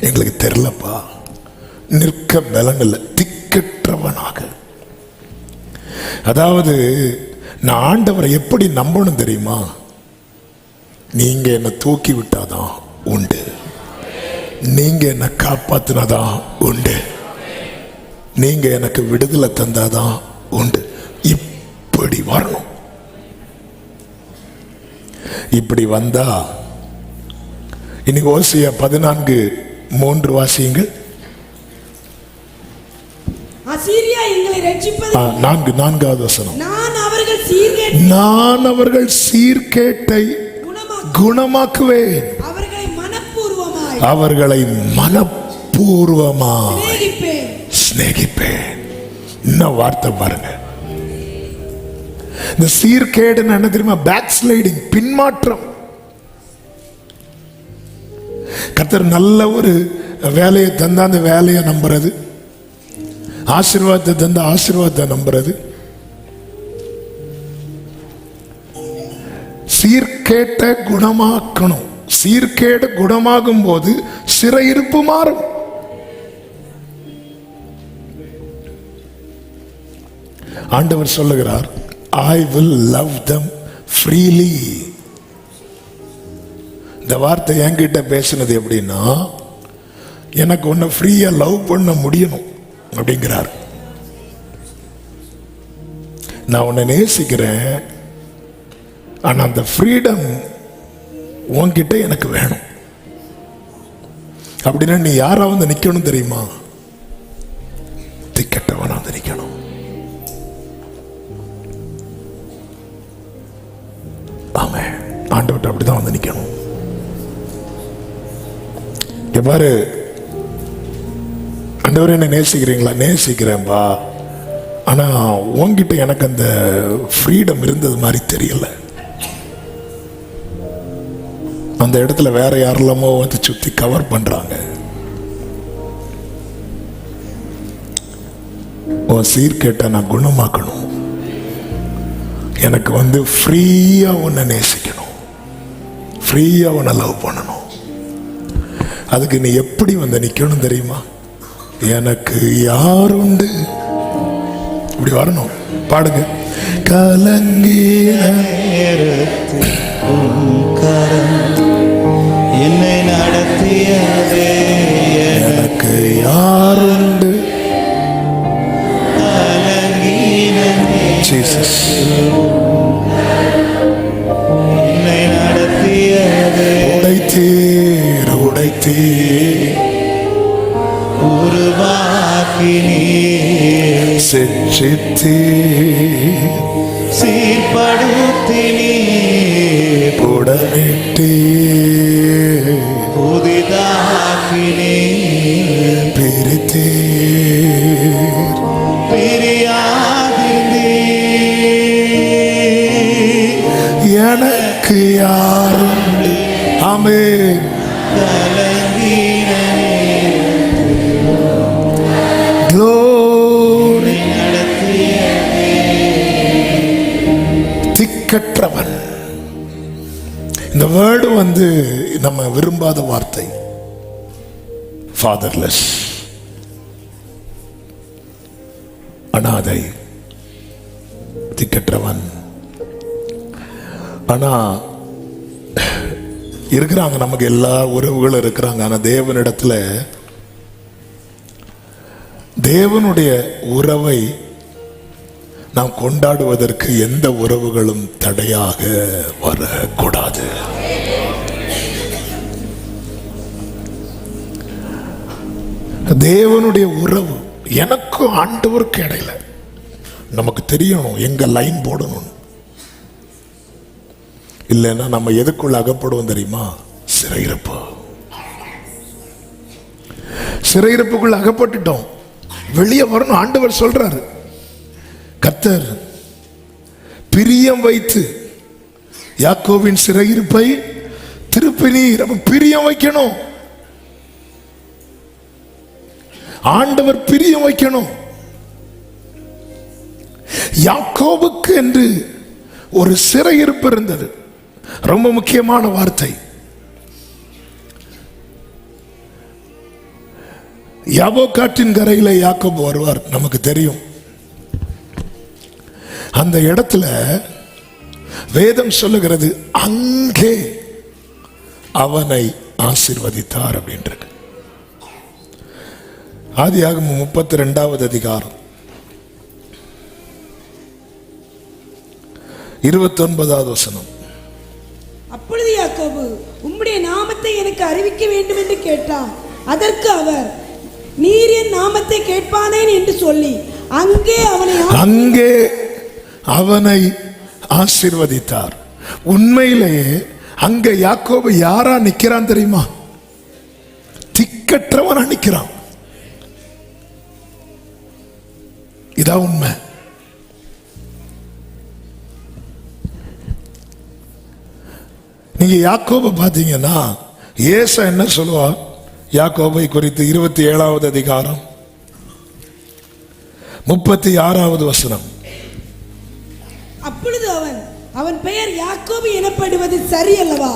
எங்களுக்கு தெரியலப்பா. நிற்க பலன் இல்லை, திக்கற்றவனாக. அதாவது நான் ஆண்டவரை எப்படி நம்பணும் தெரியுமா? நீங்க என்னை தூக்கி விட்டாதான் உண்டு, நீங்க என்னை காப்பாத்தினாதான் உண்டு, நீங்க எனக்கு விடுதலை தந்தாதான் உண்டு. இப்படி வரணும். இப்படி வந்தா இன்னைக்கு ஓசியா 14:3 வாசியுங்கள். அசீரியா எங்களை ரட்சிப்பது 4வது வசனம். நான் அவர்கள் சீர்கேட்டை குணமாக்குவேன், அவர்களை மனப்பூர்வமாய் சிநேகிப்பேன். இன்னும் வார்த்தை பாருங்க. இந்த சீர்கேடு என்ன தெரியுமா? பேக் ஸ்லைடிங், பின்மாற்றம். கர்த்தர் நல்ல ஒரு வேலையை தந்தா அந்த வேலையை நம்புறது, ஆசீர்வாதத்தை தந்த ஆசீர்வாதத்தை நம்புறது. சீர்கேட்ட குணமாக்கணும். சீர்கேடு குணமாகும் போது சிறையிருப்பு மாறும். ஆண்டவர் சொல்லுகிறார், I will love them freely. இந்த வார்த்தை என்கிட்ட பேசினது எப்படின்னா, எனக்கு உன்னை ஃப்ரீயா லவ் பண்ண முடியணும். அப்படிங்கிறார். நான் உன்னை நேசிக்கிறேன், ஆனா அந்த ஃப்ரீடம் உன்கிட்ட எனக்கு வேணும். அப்படின்னா நீ யாரா வந்து நிக்கணும் தெரியுமா? திக்கட்டவனா வந்து நிக்கணும். ஆமே, ஆண்டவர்ட்ட அப்படிதான் வந்து நிக்கணும். பாரு, ஆண்டவரே என்ன நேசிக்கிறீங்களா? நேசிக்கிறேன்பா, ஆனா உன்கிட்ட எனக்கு அந்த ஃப்ரீடம் இருந்தது மாதிரி தெரியல. அந்த இடத்துல வேற யாரெல்லாமோ வந்து சுத்தி கவர் பண்றாங்க. உன் சீர்கேட்ட நான் குணமாக்கணும். எனக்கு வந்து ஃப்ரீயா உன்னை நேசிக்கணும், ஃப்ரீயா உன்னை லவ் பண்ணணும். அதுக்கு நீ எப்படி வந்து நிக்கணும் தெரியுமா? எனக்கு யாருண்டு இப்படி வரணும். பாடுங்க. கலங்கின நேரத்தில் உன் கரம் என்னை நடத்தியதே, எனக்கு யாருண்டு. கலங்கின ஜீசஸ், என்னை நடத்தியதே, உடைத்தீர் உடைத்தீர், உருவாக்கினீர், சிற்றித்தீர், சீர்படுத்தினீர், உடனிட்டீர், புதிதாக்கினீர், பிரித்தீர், பிரியாதிருந்தீர். எனக்கு யாருண்டு. ஆமென். கலங்கின Glory. நடத்தியதே, திக்கற்றவன். இந்த வேர்டு வந்து நம்ம விரும்பாத வார்த்தை. ஃபாதர்லெஸ், அனாதை, திக்கற்றவன். ஆனா இருக்கிறாங்க, நமக்கு எல்லா உறவுகளும் இருக்கிறாங்க. ஆனா தேவனிடத்துல தேவனுடைய உறவை நாம் கொண்டாடுவதற்கு எந்த உறவுகளும் தடையாக வரக்கூடாது. தேவனுடைய உறவு எனக்கும் ஆண்டவருக்கு இடையில நமக்கு தெரியணும், எங்க லைன் போடணும். இல்லைன்னா நம்ம எதுக்குள்ள அகப்படுவோம் தெரியுமா? சிறையிருப்பு. சிறையிருப்புக்குள்ள அகப்பட்டுட்டோம், வெளியே வரணும். ஆண்டவர் சொல்றாரு, கர்த்தர் பிரியம் வைத்து யாக்கோபின் சிறையிருப்பை திருப்பினீர். நம்ம பிரியம் வைக்கணும், ஆண்டவர் பிரியம் வைக்கணும். யாக்கோபுக்கு என்று ஒரு சிறையிருப்பு இருந்தது. ரொம்ப முக்கியமான வார்த்தை. யாபோக்காட்டின் கரையில யாக்கோபு வருவார், நமக்கு தெரியும். அந்த இடத்துல வேதம் சொல்லுகிறது, அங்கே அவனை ஆசீர்வதித்தார் அப்படின்றது. ஆதியாகமம் 32வது அதிகாரம் 29வது வசனம். அப்பொழுது யாக்கோபு உம்முடைய நாமத்தை எனக்கு அறிவிக்க வேண்டும் என்று கேட்டான். அதற்கு அவர், நீர் என் நாமத்தை கேட்பானேன் என்று சொல்லி அங்கே அவனை ஆசீர்வதித்தார். உண்மையிலேயே அங்க யாக்கோபு யாரா நிக்கிறான் தெரியுமா? திக்கற்றவனா நிக்கிறான். இதான் உண்மை. நீங்க யாக்கோபை பார்த்தீங்கன்னா ஏசா என்ன சொல்லுவா யாக்கோபை குறித்து? 27வது அதிகாரம் 36வது வசனம். அப்பொழுது அவன் பெயர் யாக்கோபு எனப்படுவது சரி அல்லவா?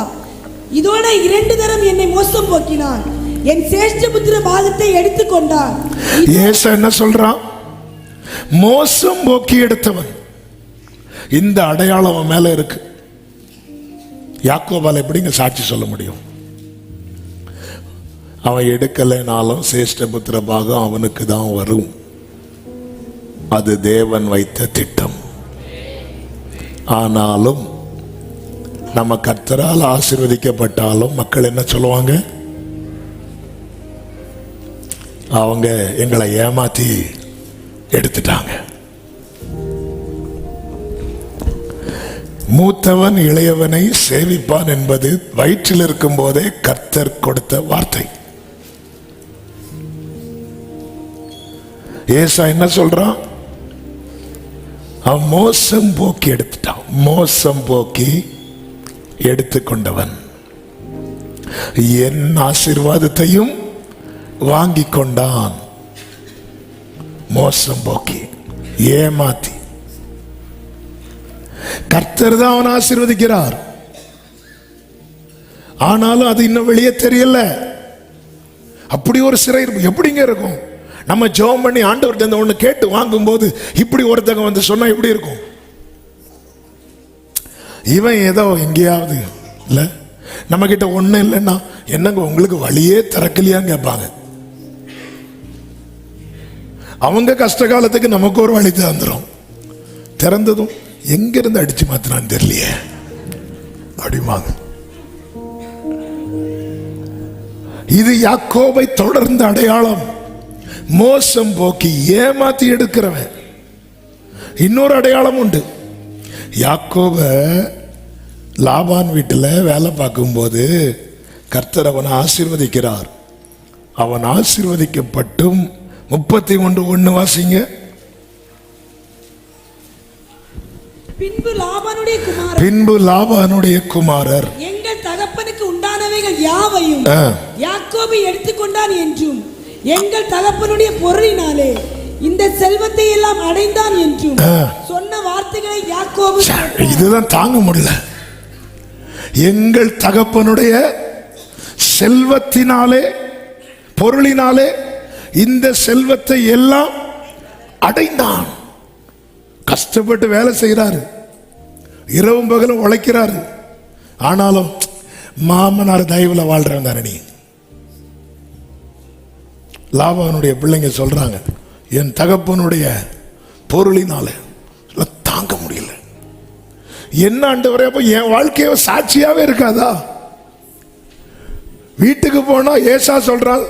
இதோட 2 தரம் என்னை மோசம் போக்கினான், என் சேஷ்டபுத்திர பாகத்தை எடுத்துக்கொண்டான். ஏசா என்ன சொல்றான்? மோசம் போக்கி எடுத்தவன். இந்த அடையாளம் அவன் மேல இருக்கு. யாக்கோபால எப்படிங்க சாட்சி சொல்ல முடியும்? அவன் எடுக்கலைனாலும் சேஷ்டபுத்திர பாகம் அவனுக்கு தான் வரும் அது தேவன் வைத்த திட்டம். ஆனாலும் நம்ம கர்த்தரால் ஆசீர்வதிக்கப்பட்டாலும் மக்கள் என்ன சொல்லுவாங்க? அவங்க எங்களை ஏமாத்தி எடுத்துட்டாங்க. மூத்தவன் இளையவனை சேவிப்பான் என்பது வயிற்றில் இருக்கும் போதே கர்த்தர் கொடுத்த வார்த்தை. ஏசா என்ன சொல்றான்? அவன் மோசம் போக்கி எடுத்துட்டான். மோசம் போக்கி எடுத்துக்கொண்டவன் என் ஆசீர்வாதத்தையும் வாங்கி கொண்டான். மோசம் போக்கி ஏமாத்தி. கர்த்தர் தான் அவன் ஆசீர்வதிக்கிறார். ஆனாலும் அது இன்னும் வெளியே தெரியல. அப்படி ஒரு சிறை எப்படிங்க இருக்கும்? நம்ம ஜெபம் பண்ணி ஆண்டவர்கிட்ட ஒண்ணு கேட்டு வாங்கும் போது இப்படி ஒருத்தங்க வந்து சொன்னா எப்படி இருக்கும்? இவன் ஏதோ எங்கேயாவது இல்ல, நம்ம கிட்ட ஒண்ணு இல்லைன்னா என்னங்க உங்களுக்கு வழியே திறக்கலையான்னு கேட்பாங்க. அவங்க கஷ்ட காலத்துக்கு நமக்கு ஒரு வழி தந்துடும். திறந்ததும் எங்க இருந்து அடிச்சு மாத்தினான்னு தெரியலையே அப்படிமாங்க. இது யாக்கோபை தொடர்ந்த அடையாளம். மோசம் போக்கி ஏமாத்தி எடுக்கிறவன். இன்னொரு அடையாளம் உண்டு. யாக்கோப லாபான் வீட்டில் வேலை பார்க்கும்போது கர்த்தர் அவனை ஆசீர்வதிக்கிறார். அவன் ஆசீர்வதிக்கப்பட்டும் 31:1 வாசிங்க. பின்பு லாபானுடைய குமாரர் எங்கள் தகப்பனுக்கு உண்டானவைகள் யாவையும் யாக்கோபு எடுத்துக்கொண்டான் என்றும் எங்கள் தகப்பனுடைய பொருளினாலே இந்த செல்வத்தை எல்லாம் அடைந்தான் என்றும் சொன்ன வார்த்தைகளை யாக்கோபு. இதுதான் தாங்க முடியல. எங்கள் தகப்பனுடைய செல்வத்தினாலே பொருளினாலே இந்த செல்வத்தை எல்லாம் அடைந்தான். கஷ்டப்பட்டு வேலை செய்கிறாரு, இரவும் பகலும் உழைக்கிறாரு. ஆனாலும் மாமனார் தயவுல வாழ்றவன் தானே நீ. லாபானுடைய பிள்ளைங்க சொல்றாங்க, என் தகப்பனுடைய பொருளினால தாங்க முடியல. என்ன ஆண்டவரே, அப்ப என் வாழ்க்கைய சாட்சியாவே இருக்காதா? வீட்டுக்கு போனா ஏசா சொல்றான்.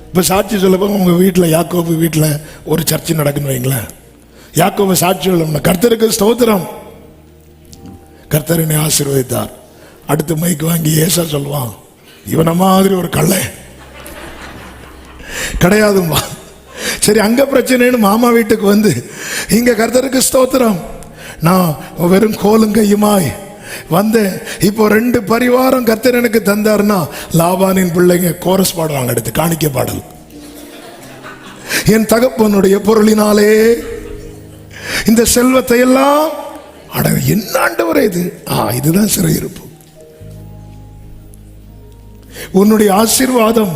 இப்ப சாட்சி சொல்ல உங்க வீட்டில் யாக்கோபு வீட்டில் ஒரு சர்ச்சை நடக்குன்னு வைங்களேன். யாக்கோபு சாட்சி சொல்லணும்னா கர்த்தருக்கு ஸ்தோத்திரம், கர்த்தர் என்னை ஆசீர்வதித்தார். அடுத்து மைக்கு வாங்கி ஏசா சொல்லுவான், இவன மாதிரி ஒரு கள்ளை கிடையாதுமா. சரி, அங்க பிரச்சனைன்னு மாமா வீட்டுக்கு வந்து இங்க கர்த்தருக்கு ஸ்தோத்திரம், நான் வெறும் கோலும் கையுமாய் வந்தேன், இப்போ 2 பரிவாரம் கர்த்தர் எனக்கு தந்தார்னா லாபானின் பிள்ளைங்க கோரஸ் பாடுவாங்க, அடுத்து காணிக்க பாடல். என் தகப்பனுடைய பொருளினாலே இந்த செல்வத்தை எல்லாம் என்ன ஆண்டவரே இது? இதுதான் சிறையிருப்பு. உன்னுடைய ஆசீர்வாதம்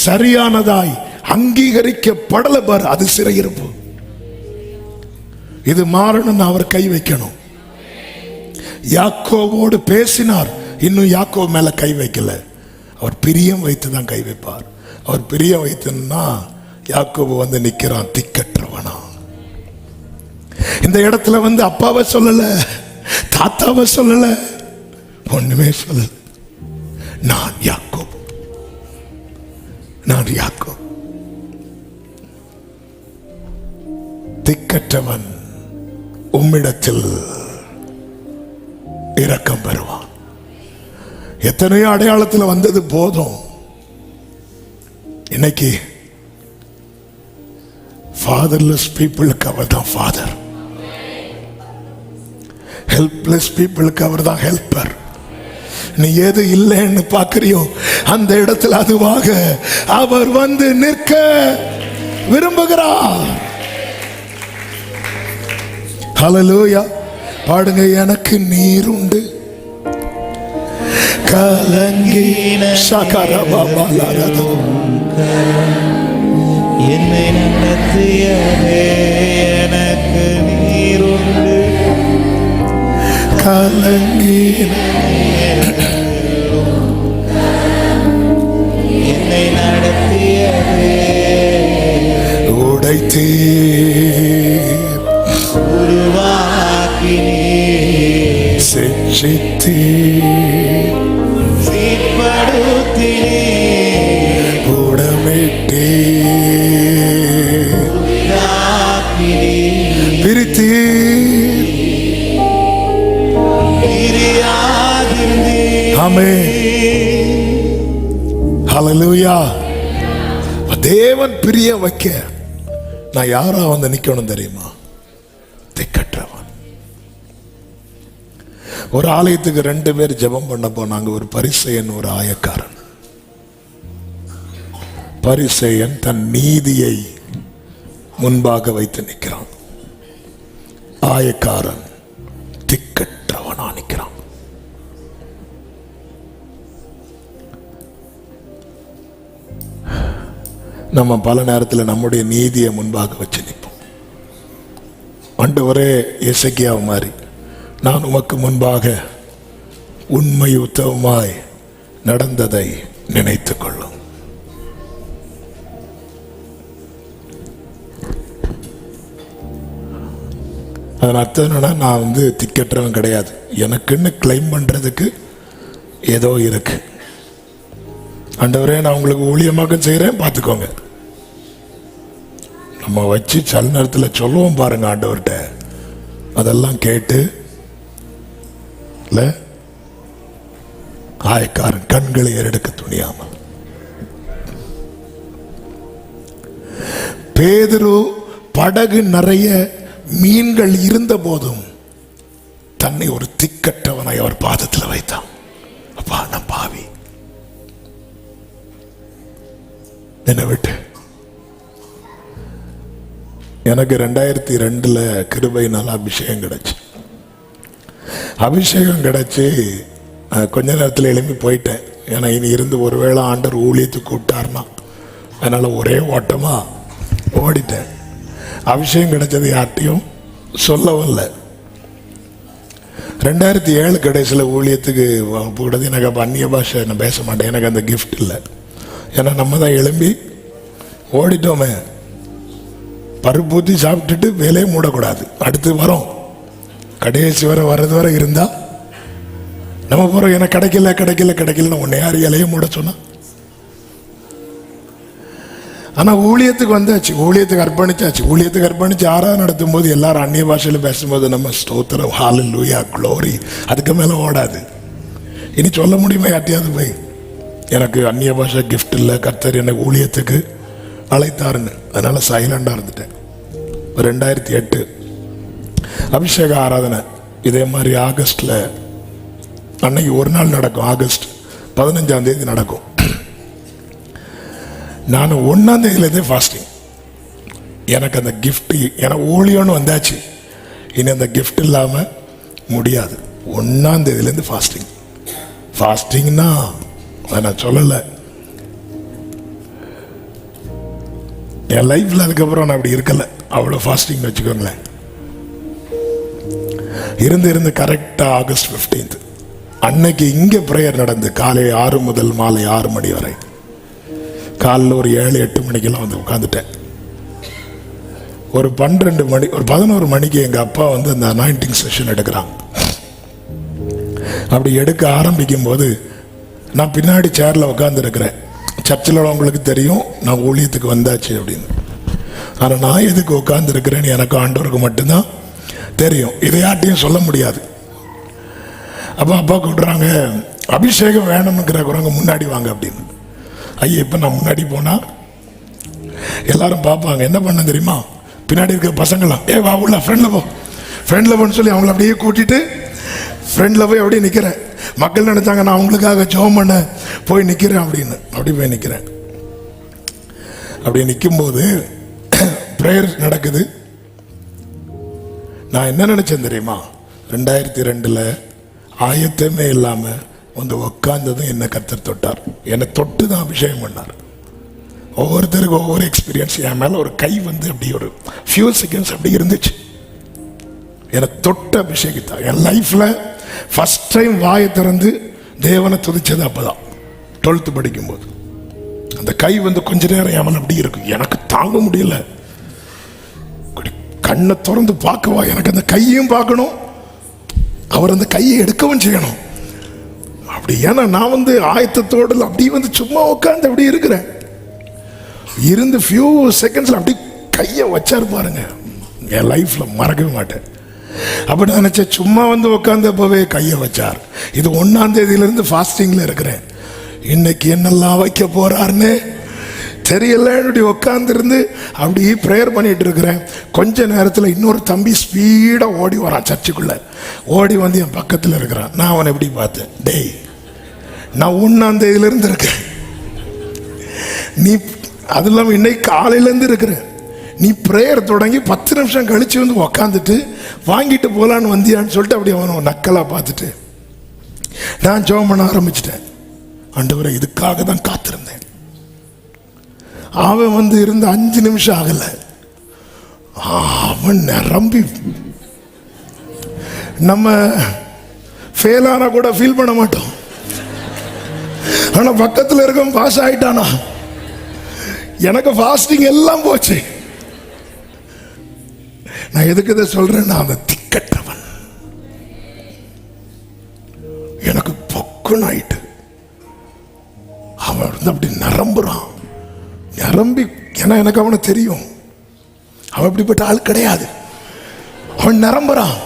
சரியானதாய் அங்கீகரிக்கப்படல பார், அது சிறையிருப்பு. இது மாறணும், அவர் கை வைக்கணும். யாக்கோவோடு பேசினார், இன்னும் யாக்கோவ் மேல கை வைக்கல. அவர் பிரியம் வைத்து தான் கை வைப்பார். அவர் பிரியம் வைத்துன்னா யாக்கோபு வந்து நிக்கிறான் திக்கற்றவனா. இந்த இடத்துல வந்து அப்பாவை சொல்லல, தாத்தாவை சொல்லல, ஒண்ணுமே சொல்லல. நான் யாக்கோபு, நான் யாக்கோபு. திக்கற்றவன் உம்மிடத்தில் இரக்கம் பெறுவான். எத்தனையோ அடையாளத்தில் வந்தது போதும். இன்னைக்கு fatherless பீப்புளுக்கு அவர் தான் ஃபாதர், ஹெல்ப்லெஸ் பீப்புளுக்கு அவர் தான் ஹெல்ப்பர். நீ எது இல்லைன்னு பார்க்கறியோ அந்த இடத்துல அதுவாக அவர் வந்து நிற்க விரும்புகிறார். ஹல்லேலூயா. பாடுங்க, எனக்கு நீர் உண்டு கலங்கின சகரபாபாலரதோ என்னை நடத்தியதே, எனக்கு நீர் உண்டு கலங்கின என்னை நடத்தியதே, உடைத்தே சிக்ஷித்தீ சீர்படுத்தினே கூடமிட்டே தாக்கினே பிரித்தீ பிரியாதிருந்தே ஆமென். ஹல்லேலூயா. தேவன் பிரிய வைக்க நான் யாரா வந்து நிக்கணும் தெரியுமா? திக்கற்றவன். ஒரு ஆலயத்துக்கு 2 பேர் ஜெபம் பண்ண போனாங்க. ஒரு பரிசேயன், ஒரு ஆயக்காரன். பரிசேயன் தன் நீதியை முன்பாக வைத்து நிற்கிறான். ஆயக்காரன் திக்கற்றவனா நிற்கிறான். நம்ம பல நேரத்தில் நம்முடைய நீதியை முன்பாக வச்சு நிற்போம். ஆண்டவரே, எசேக்கியாவை மாதிரி நான் உமக்கு முன்பாக உண்மை உத்தமமாய் நடந்ததை நினைத்துக் கொள்ளும். அதன் அர்த்தம் என்னன்னா, நான் வந்து திக்கற்றவன் கிடையாது. எனக்குன்னு கிளைம் பண்றதுக்கு ஏதோ இருக்கு. ஆண்டவரே, நான் உங்களுக்கு ஊழியமாக செய்கிறேன், பார்த்துக்கோங்க. நம்ம வச்சு சில நேரத்தில் சொல்லுவோம் பாருங்க ஆண்டவர்கிட்ட. அதெல்லாம் கேட்டு இல்லை, ஆயக்காரன் கண்களை ஏறெடுக்க துணியாமல். பேதுரு படகு நிறைய மீன்கள் இருந்த போதும் தன்னை ஒரு திக்கற்றவனை அவர் பாதத்தில் வைத்தான். அப்பா, நான் பாவி, என்ன விட்டு. எனக்கு 2002 கிருபையினால அபிஷேகம் கிடைச்சு. அபிஷேகம் கிடைச்சி கொஞ்ச நேரத்தில் எழுப்பி போயிட்டேன். ஏன்னா இனி இருந்து ஒருவேளை ஆண்டவர் ஊழியத்துக்கு கூப்பிட்டார்னா, அதனால ஒரே ஓட்டமா ஓடிட்டேன். அபிஷேகம் கிடைச்சது யார்ட்டையும் சொல்லவும் இல்லை. 2007 கடைசியில் ஊழியத்துக்கு கூடாது. எனக்கு அப்போ அந்நிய பாஷை நான் பேச மாட்டேன். எனக்கு அந்த கிஃப்ட் இல்லை. ஏன்னா நம்ம தான் எழும்பி ஓடிட்டோமே. பருப்பூத்தி சாப்பிட்டுட்டு வேலையை மூடக்கூடாது. அடுத்து வரோம், கடைசி வர்றது வரை இருந்தா நம்ம போறோம். எனக்கு கிடைக்கல உன்னை யார் இலையை மூட சொன்னா? ஆனா ஊழியத்துக்கு வந்தாச்சு, ஊழியத்துக்கு அர்ப்பணிச்சு ஆராதனை நடத்தும் போது எல்லாரும் அந்நிய பாஷையில பேசும்போது நம்ம ஸ்தோத்திரம், ஹல்லேலூயா, க்ளோரி, அதுக்கு மேல ஓடாது. இனி சொல்ல முடியுமா யார்ட்டையாவது போய், எனக்கு அந்நிய பாஷை கிஃப்ட் இல்லை, கர்த்தர் என்னை ஊழியத்துக்கு அழைத்தாருன்னு? அதனால சைலண்டா இருந்துட்டேன். 2008 அபிஷேக ஆராதனை இதே மாதிரி ஆகஸ்ட்ல, அன்னைக்கு ஒரு நாள் நடக்கும். ஆகஸ்ட் 15ஆம் தேதி நடக்கும். நான் 1ஆம் தேதியிலேருந்தே ஃபாஸ்டிங். எனக்கு அந்த கிஃப்ட், எனக்கு ஊழியம்னு வந்தாச்சு, இனி அந்த கிஃப்ட் இல்லாம முடியாது. 1ஆம் தேதியிலேருந்து ஃபாஸ்டிங்னா நான் சொல்லலை. என் லைஃப்ல அதுக்கப்புறம் நான் அப்படி இருக்கல, அவ்வளோ ஃபாஸ்டிங் வச்சுக்கோங்களேன். இருந்து கரெக்டா ஆகஸ்ட் 15 அன்னைக்கு இங்க பிரேயர் நடந்து காலை 6 முதல் மாலை 6 மணி வரை. காலையில் ஒரு 7-8 மணிக்கெல்லாம் வந்து உட்காந்துட்டேன். ஒரு 12 மணி, ஒரு 11 மணிக்கு எங்க அப்பா வந்து அந்த அனாயிண்டிங் செஷன் எடுக்கிறாங்க. அப்படி எடுக்க ஆரம்பிக்கும் போது நான் பின்னாடி சேர்ல உட்கார்ந்து இருக்கிறேன். சர்ச்சில் உங்களுக்கு தெரியும் நான் ஊழியத்துக்கு வந்தாச்சு அப்படின்னு. ஆனால் நான் எதுக்கு உட்கார்ந்து இருக்கிறேன்னு எனக்கு ஆண்டவருக்கு மட்டும்தான் தெரியும். இதை யார்ட்டையும் சொல்ல முடியாது. அப்போ அப்பா கூப்பிடுறாங்க, அபிஷேகம் வேணும்னுங்கிறவங்க முன்னாடி வாங்க அப்படின்னு. ஐயா, இப்போ நான் முன்னாடி போனா எல்லாரும் பார்ப்பாங்க. என்ன பண்ண தெரியுமா? பின்னாடி இருக்கிற பசங்களாம், வா உள்ள ஃப்ரெண்ட்ல போன்னு சொல்லி அவங்கள அப்படியே கூட்டிட்டு ஃப்ரெண்ட்ல போய் அப்படியே நிற்கிறேன். மக்கள் நினைச்சாங்க நான் அவங்களுக்காக ஜெபம் பண்ண போய் நிற்கிறேன் அப்படின்னு. அப்படி போய் நிற்கிறேன். அப்படி நிற்கும்போது பிரேயர் நடக்குது. நான் என்ன நினைச்சேன் தெரியுமா? 2002 ஆயத்தமே இல்லாம வந்து உட்கார்ந்ததும் என்ன கர்த்தர் தொட்டார். என்னை தொட்டு தான் அபிஷேகம் பண்ணார். ஒவ்வொருத்தருக்கும் ஒவ்வொரு எக்ஸ்பீரியன்ஸ். என் மேல ஒரு கை வந்து அப்படி ஒரு ஃபியூ செகண்ட்ஸ் அப்படி இருந்துச்சு. என்னை தொட்டு அபிஷேகித்தார். என் லைஃப்ல ஃபர்ஸ்ட் டைம் வாயை திறந்து தேவனை துதிச்சது அப்பதான் 12th படிக்கும்போது. அந்த கை வந்து கொஞ்ச நேரம் என் மேல அப்படி இருக்கு. எனக்கு தாங்க முடியல. கண்ணை திறந்து பார்க்கவா, எனக்கு அந்த கையும் பார்க்கணும், அவர் அந்த கையை எடுக்கவும் செய்யணும். அப்படி ஏன்னா நான் ஆயத்தத்தோடு அப்படி சும்மா உட்காந்து அப்படி இருக்கிறேன். இருந்து ஃபியூ செகண்ட்ஸ்ல அப்படி கையை வச்சாரு பாருங்க, என் லைஃப்ல மறக்கவே மாட்டேன். அப்படி நினைச்சேன், சும்மா உட்காந்தப்பவே கையை வச்சார். இது 1ஆம் தேதியிலிருந்து ஃபாஸ்டிங்ல இருக்கிறேன். இன்னைக்கு என்னெல்லாம் வைக்க போறாருன்னு தெரியல. இப்படி உட்காந்துருந்து அப்படி ப்ரேயர் பண்ணிட்டு இருக்கிறேன். கொஞ்ச நேரத்தில் இன்னொரு தம்பி ஸ்பீடா ஓடி வரான், சர்ச்சுக்குள்ள ஓடி என் பக்கத்தில் இருக்கிறான். நான் அவனை எப்படி பார்த்தேன், டேய் நான் 1ஆம் தேதியிலிருந்து இருக்கேன், நீ அது இல்லாமல் இன்னைக்கு காலையிலேருந்து இருக்கிறேன், நீ ப்ரேயர் தொடங்கி 10 நிமிஷம் கழிச்சு உக்காந்துட்டு வாங்கிட்டு போகலான்னு வந்தியான்னு சொல்லிட்டு அப்படி அவனை நக்கலா பார்த்துட்டு நான் ஜெபம் பண்ண ஆரம்பிச்சிட்டேன். ஆண்டவரே இதுக்காக தான் காத்திருந்தேன். அவன் இருந்து 5 நிமிஷம் ஆகல, அவன் நிரம்பி, நம்ம ஃபெயிலானா கூட ஃபீல் பண்ண மாட்டோம், ஆனா பக்கத்தில் இருக்க பாஸ் ஆயிட்டானா. எனக்கு ஃபாஸ்டிங் எல்லாம் போச்சு. நான் எதுக்கு இதை சொல்றேன், நான் அந்த திக்கற்றவன், எனக்கு பொக்குன்னு ஆயிட்டு. அவன் அப்படி நிரம்புறான், நிரம்பி, ஏன்னா எனக்கு அவனை தெரியும், அவன் அப்படிப்பட்ட ஆள் கிடையாது. அவன் நிரம்புறான்,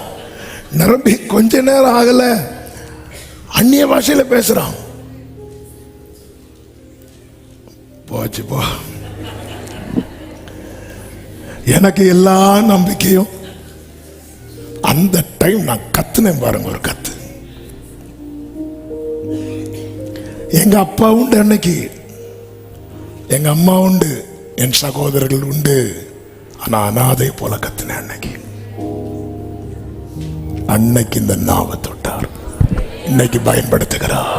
நிரம்பி கொஞ்ச நேரம் ஆகல அந்நிய பாஷையில பேசுறான். போச்சு போ. எனக்கு எல்லா நம்பிக்கையும் அந்த டைம் நான் கத்துனேன் பாருங்க, ஒரு கத்து. எங்க அப்பா உண்டு, அன்னைக்கு எங்க அம்மா உண்டு, என் சகோதரர்கள் உண்டு, ஆனா அனாதை போல கத்துனேன் அன்னைக்கு. அன்னைக்கு இந்த நாவை தொட்டார், இன்னைக்கு பயன்படுத்துகிறார்.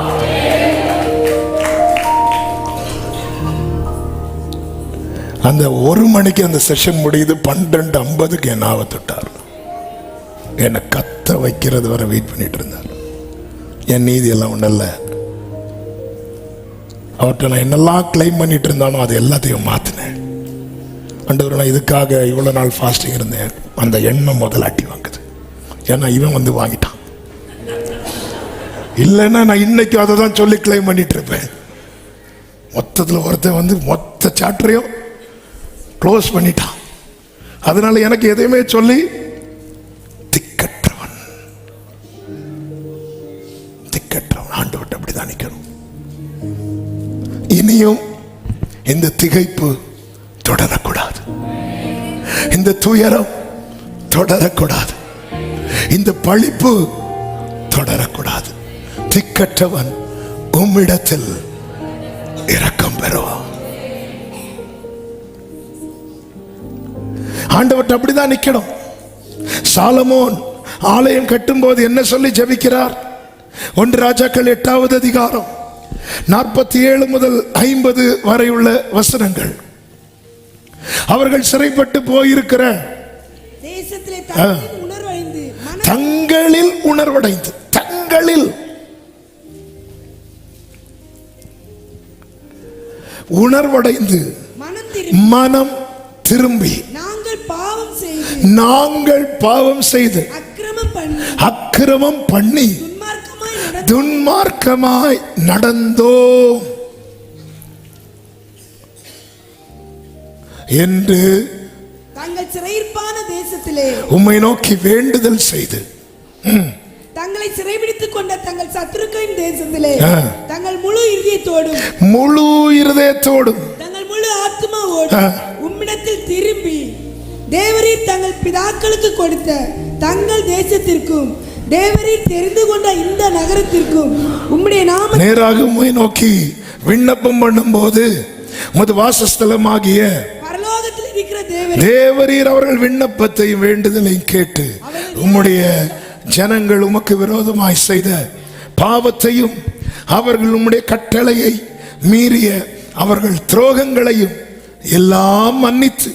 அந்த 1 மணிக்கு அந்த செஷன் முடியுது, 12:50 என் நாவை தொட்டார். என்னை கத்த வைக்கிறது வரை வெயிட் பண்ணிட்டு இருந்தார். என் நீதி எல்லாம் ஒன்றும் இல்லை, அவர்கிட்ட நான் என்னெல்லாம் கிளைம் பண்ணிட்டு இருந்தானோ அது எல்லாத்தையும் மாத்தினேன். ஆண்டவரே நான் இதுக்காக இவ்வளவு நாள் ஃபாஸ்டிங் இருந்தேன், அந்த எண்ணம் முதல்ல அட்டி வாங்குது. ஏன்னா இவன் வாங்கிட்டான், இல்லைன்னா நான் இன்னைக்கு அதை தான் சொல்லி கிளைம் பண்ணிட்டு இருப்பேன். மொத்தத்தில் ஒருத்தன் மொத்த சாப்டரையும் க்ளோஸ் பண்ணிட்டான். அதனால எனக்கு எதையுமே சொல்லி திக்கற்றவன், திக்கற்றவன் ஆண்டவர்கிட்ட அப்படிதான் நிக்கணும். இனியும் இந்த திகைப்பு தொடரக்கூடாது, இந்த துயரம் தொடரக்கூடாது, இந்த பழிப்பு தொடரக்கூடாது. திக்கற்றவன் உம்மிடத்தில் இரக்கம் பெறுவான். ஆண்டவர்கிட்ட அப்படிதான் நிக்கணும். சாலமோன் ஆலயம் கட்டும் போது என்ன சொல்லி ஜெபிக்கிறார்? 1 ராஜாக்கள் 8வது அதிகாரம் 47 முதல் 50 வரை உள்ள வசனங்கள். அவர்கள் சிறைப்பட்டு போயிருக்கிற தேசத்திலே தங்களில் உணர்வடைந்து, தங்களில் உணர்வடைந்து மனம் திரும்பி நாங்கள் பாவம் செய்து அக்கிரமம் பண்ணி துன்மார்க்கமாய் நடந்தோம் என்று தங்கள் சிறையிருப்பான தேசத்திலே உம்மை நோக்கி வேண்டுதல் செய்து தங்களை சிறைபிடித்துக் கொண்ட தங்கள் சத்துருக்களின் தேசத்திலே தங்கள் முழு இருதயத்தோடும் தங்கள் முழு ஆத்மாவோடும் உம்மிடத்தில் திரும்பி தேவரீர் தங்கள் பிதாக்களுக்கு கொடுத்த தங்கள் தேசத்திற்கும் தேவரீர் தெரிந்து கொண்ட இந்த நகரத்திற்கும் உம்முடைய நாம நேராக உம்மை நோக்கி விண்ணப்பம் பண்ணும்போது உமது வாசஸ்தலமாகிய பரலோகத்தில் இருக்கிற தேவரீர் அவர்கள் விண்ணப்பத்தை வேண்டுதலை கேட்டு உம்முடைய ஜனங்கள் உமக்கு விரோதமாய் செய்த பாவத்தையும் அவர்கள் உம்முடைய கட்டளையை மீறிய அவர்கள் துரோகங்களையும் எல்லாம் மன்னித்து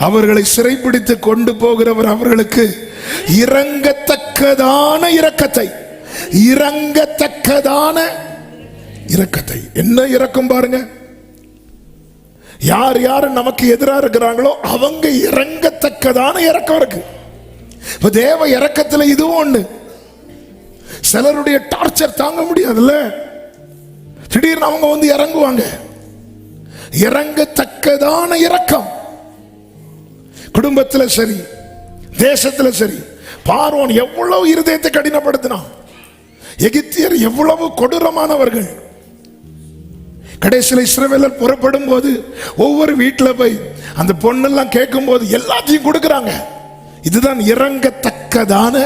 அவர்களை சிறைப்பிடித்து கொண்டு போகிறவர் அவர்களுக்கு இரங்கத்தக்கதான இரக்கத்தை என்ன இரக்கம் பாருங்க. யார் யார் நமக்கு எதிராக இருக்கிறாங்களோ அவங்க இறங்கத்தக்கதான இரக்கம் இருக்கு. இப்ப தேவ இரக்கத்துல இதுவும் ஒண்ணு. சிலருடைய டார்ச்சர் தாங்க முடியாதுல்ல, திடீர்னு அவங்க வந்து இறங்குவாங்க. இறங்கத்தக்கதான இரக்கம் குடும்பத்துல சரி, தேசத்துல சரி. பார்வோன் எவ்வளவு இருதயத்தை கடினப்படுத்தினான், எகிப்தியர் எவ்வளவு கொடூரமானவர்கள். கடைசியில் இஸ்ரவேலர் புறப்படும் போது ஒவ்வொரு வீட்டில் போய் அந்த பொண்ணெல்லாம் கேட்கும் போது எல்லாத்தையும் கொடுக்கறாங்க. இதுதான் இறங்கத்தக்கதான.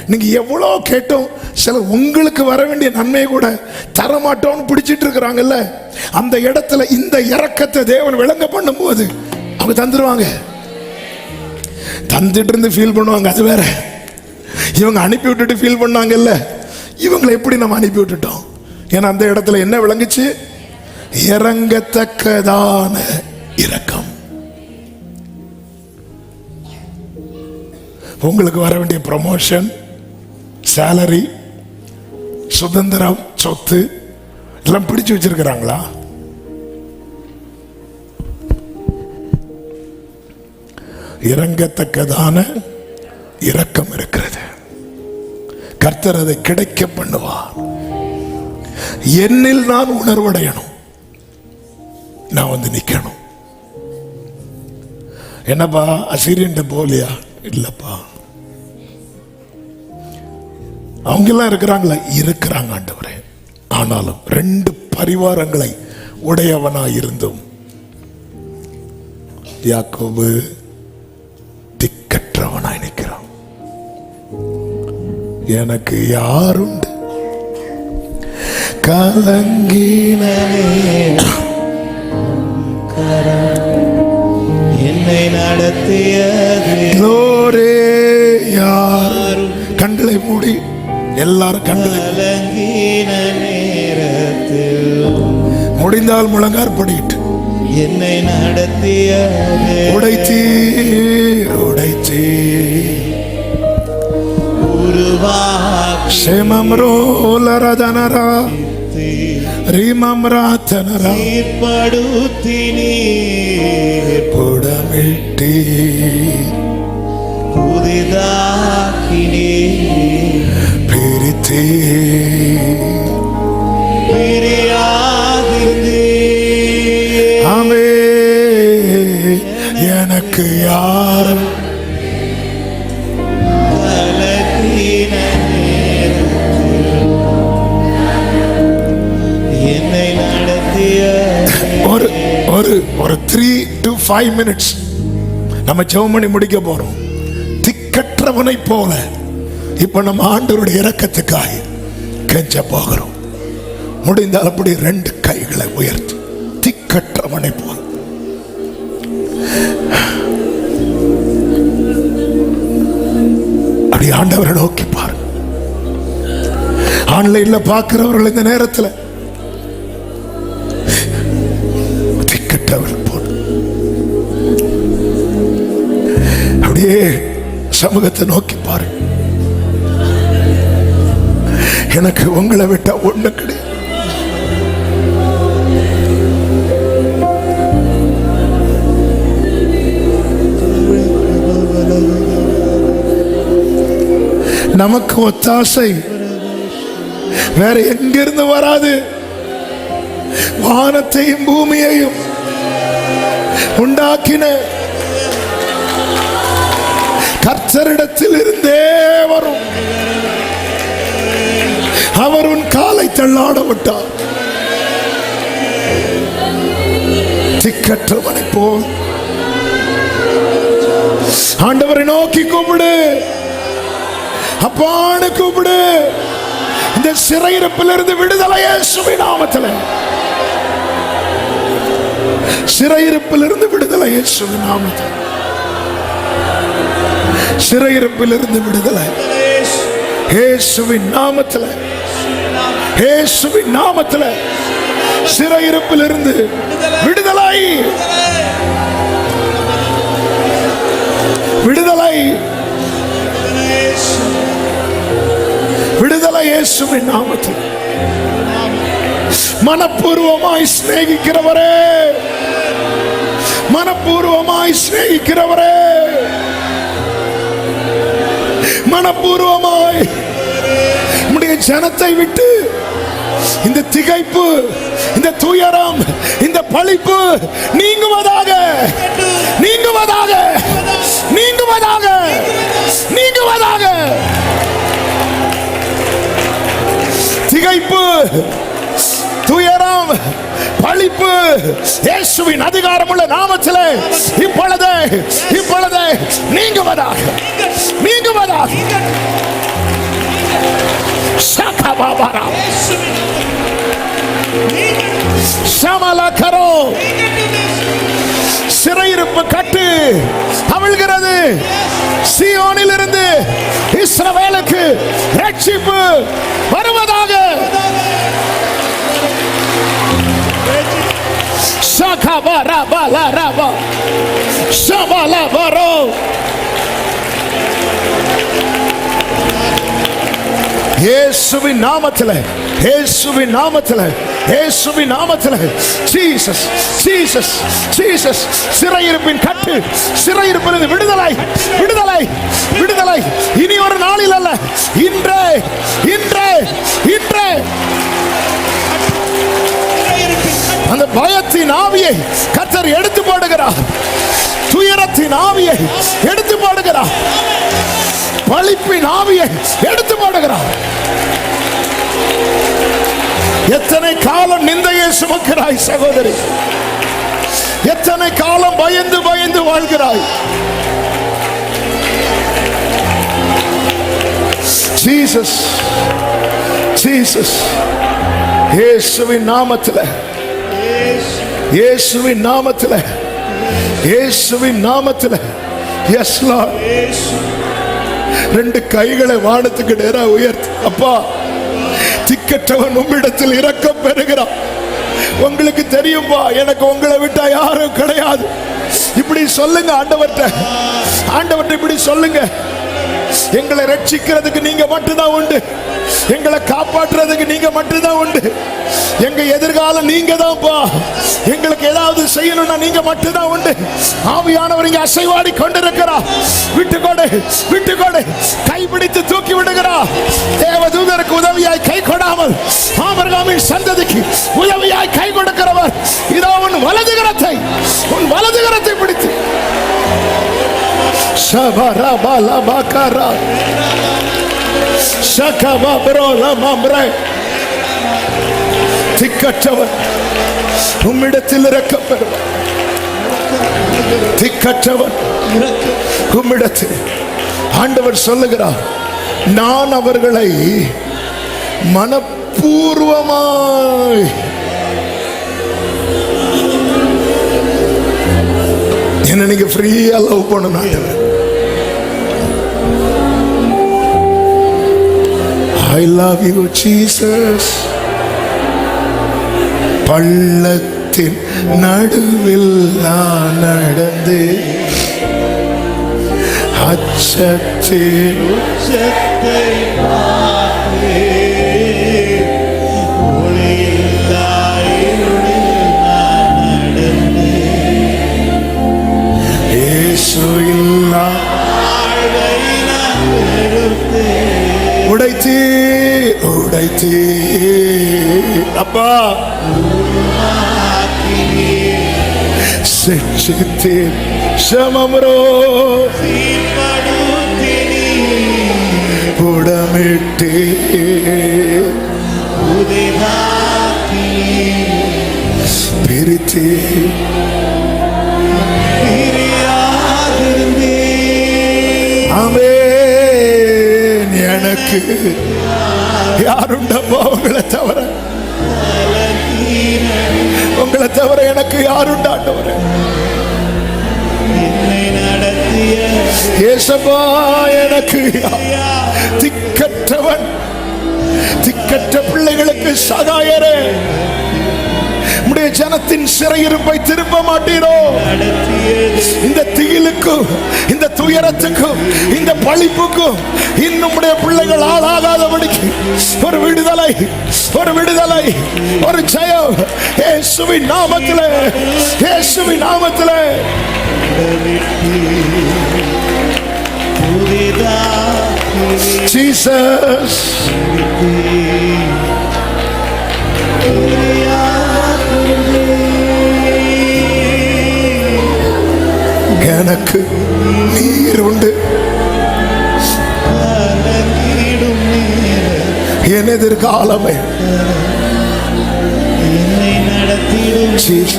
நீங்க எவ்வளவு கேட்டோம், சில உங்களுக்கு வர வேண்டிய நன்மையை கூட தரமாட்டோம்னு பிடிச்சிட்டு இருக்கிறாங்கல்ல, அந்த இடத்துல இந்த இரக்கத்தை தேவன் விளங்க பண்ணும் போது அவங்க தந்துருவாங்க. தந்துட்டு இருந்து ஃபீல் பண்ணுவாங்க, அது வேற. இவங்க அனுப்பி விட்டுட்டு ஃபீல் பண்ணாங்கல்ல, இவங்களை எப்படி நம்ம அனுப்பி விட்டுட்டோம். ஏன்னா அந்த இடத்துல என்ன விளங்குச்சு? இறங்கத்தக்கதான இரக்கம். உங்களுக்கு வர வேண்டிய ப்ரமோஷன், சேலரி, சுதந்திரம், சொத்து எல்லாம் பிடிச்சு வச்சிருக்கிறாங்களா? இறங்கத்தக்கதான இரக்கம் இருக்கிறது. கர்த்தர் அதை கிடைக்க பண்ணுவார். என்னில் நான் உணர்வடையணும், நான் வந்து நிக்கணும். என்னப்பா அசீரியன் போலியா? இல்லப்பா, அவங்க எல்லாம் இருக்கிறாங்களா? இருக்கிறாங்க ஆண்டவரே. ஆனாலும் 2 பரிவாரங்களை உடையவனாய் இருந்தும் யாக்கோபு திக்கற்றவனாய் நிற்கிறான். எனக்கு யாருண்டு கலங்கின என்னை நடத்தியது யார்? கண்களை மூடி எல்லாரும் கண்களை கலங்கின நேரத்தில் முடிந்தால் முழங்கார் படிட்டு என்னை நடத்தியது உடைத்தீ உருவாக்கி சேமம் ரோலரதனரா ரீமம் ராத்தனரா சீர்படுத்தி நீர் புடமிட்டி புதிதாக்கினே பிரித்தீ பிரியாதிருந்தே ஆமே. எனக்கு யாரும் கலக்கின நேரத்தில் என்னை நடத்திய ஒரு ஒரு ஒரு 3 to 5 minutes நம்ம ஜெபம் பண்ணி முடிக்க போறோம். திக்கற்றவனை போல இப்ப நம்ம ஆண்டவருடைய இரக்கத்துக்காய் கெஞ்ச போகிறோம். முடிந்தால் அப்படி 2 கைகளை உயர்த்தி திக்கற்றவனை போல அப்படி ஆண்டவரை நோக்கி பாரு. ஆன்லைன்ல பார்க்கிறவர்கள் இந்த நேரத்தில் திக்கற்றவர்கள் போல அப்படியே சமூகத்தை நோக்கி பாரு. எனக்கு உங்களை விட்டா ஒண்ணு கிடையாது. நமக்கு ஒத்தாசை வேற எங்கிருந்து வராது. வானத்தையும் பூமியையும் உண்டாக்கின கர்த்தரிடத்தில் இருந்தே வரும். அவர் உன் காலை தள்ளாட விட்டார். திக்கற்றவனை போல் ஆண்டவரை நோக்கி கூப்பிடு, அப்பான்னு கூப்பிடு. இந்த சிறையிருப்பிலிருந்து விடுதலை இயேசுவின் நாமத்தில். சிறையிருப்பிலிருந்து விடுதலை இயேசுவின் நாமத்தில். சிறையிருப்பிலிருந்து விடுதலை இயேசுவின் நாமத்தில். இயேசுவின் நாமத்தில் சிறையிருப்பிலிருந்து விடுதலை, விடுதலை, விடுதலை இயேசுவின் நாமத்தில். மனப்பூர்வமாய் சிநேகிக்கிறவரே, மனப்பூர்வமாய் சிநேகிக்கிறவரே, மனப்பூர்வமாய் உம்முடைய ஜனத்தை விட்டு இந்த திகைப்பு, இந்த துயரம், இந்த பழிப்பு நீங்குவதாக, நீங்குவதாக, நீங்குவதாக, நீங்குவதாக. திகைப்பு, துயரம், பழிப்பு இயேசுவின் அதிகாரமுள்ள நாமத்திலே இப்பொழுது இப்பொழுது நீங்குவதாக, நீங்குவதாக. சகபாபரா சமலகரோ சிறையிருப்பு கட்டு அவிழ்கிறது. சீயோனில் இருந்து இஸ்ரவேலுக்கு ரட்சிப்பு வருவதாக. சகபரபலரப சமலபரோ இயேசுவின் நாமத்திலே, இயேசுவின் நாமத்திலே, இயேசுவின் நாமத்திலே. Jesus, Jesus, Jesus. சிறையிருப்பின் கட்டு, சிறையிருப்பிலிருந்து விடுதலை, விடுதலை, விடுதலை. இனி ஒரு நாளில் அல்ல, இன்றே, இன்றே, இன்றே. அந்த பயத்தின் ஆவியை கர்த்தர் எடுத்து போடுகிறார். துயரத்தின் ஆவியை எடுத்து போடுகிறார். பழிப்பின் ஆவியை எடுத்து போடுகிறார். எத்தனை காலம் நிந்தையை சுமக்கிறாய் சகோதரி, எத்தனை காலம் பயந்து பயந்து வாழ்கிறாய். Jesus, Jesus. இயேசுவின் நாமத்திலே, இயேசுவின் நாமத்திலே, இயேசுவின் நாமத்திலே. Yes Lord. ரெண்டு கைகளை வானத்துக்கு நேரா உயர்த்து. அப்பா, திக்கற்றவன் உம்மிடத்தில் இரக்கம் பெறுகிறான். உங்களுக்கு தெரியும்பா, எனக்கு உங்களை விட்டா யாரும் கிடையாது. இப்படி சொல்லுங்க ஆண்டவர்கிட்ட, ஆண்டவர்கிட்ட இப்படி சொல்லுங்க. எங்களை ரட்சிக்கிறதுக்கு நீங்க மட்டும்தான் உண்டு, எங்களை காப்பாற்றுறதுக்கு நீங்க மட்டும்தான் உண்டு. எங்க எதிர்காலம் நீங்க தான்ப்பா. எங்களுக்கு ஏதாவது செய்யணும்னா நீங்க மட்டும்தான் உண்டு. ஆவியானவர் இங்க அசைவாடி கொண்டிருக்கிறார். விட்டுக்கொடு, விட்டுக்கொடு. கைப்பிடித்து தூக்கி விடுகிறார். தேவதூதருக்கு உதவியாய் கை கொடாமல் ஆபிரகாமின் சந்ததிக்கு உதவியாய் கை கொடுக்கிறவர் இதோ உன் வலதுகரத்தை, உன் வலதுகரத்தை பிடித்து திக்கற்றவன் உம்மிடத்தில் இரக்கம் பெறுவார். திக்கற்றவன் உம்மிடத்தில். ஆண்டவர் சொல்லுகிறார், நான் அவர்களை மனப்பூர்வமாய் என்ன நீங்க ஃப்ரீயா லவ் பண்ணணும். I love you Jesus. பள்ளத்தின் நடுவில் நான் நடந்து அச்சத்தின் உச்சத்தை பார்த்தே, ஒளியில்லா இருளில் நான் நடந்தேன். இயேசு இல்லா வாழ்வை நான் வெறுத்தேன். உடைத்தீ, உடைத்தீ அப்பா, சிக்ஷித்தீர் சமம்ரோ புடமிட்டே பிரித்தே ஆமென். எனக்கு யாருண்டப்பா உங்களை தவிர, உங்களை தவிர எனக்கு யாருண்டா ஆண்டவரே? ஏசப்பா எனக்கு திக்கற்றவன், திக்கற்ற பிள்ளைகளுக்கு சகாயரே. உம்முடைய ஜனத்தின் சிறையிருப்பை திருப்ப மாட்டீரோ? இந்த திகிலுக்கும் இந்த துயரத்துக்கும் இந்த பழிப்புக்கும் இன்னும் பிள்ளைகள் ஆளாகாதபடிக்கு ஒரு விடுதலை, ஒரு விடுதலை, ஒரு ஜெயம் இயேசுவின் நாமத்திலே, இயேசுவின் நாமத்திலே. புதிதாக ஜீசஸ். எனக்கு நீர் உண்டு, என் எதிர்காலமே ஜீசஸ்.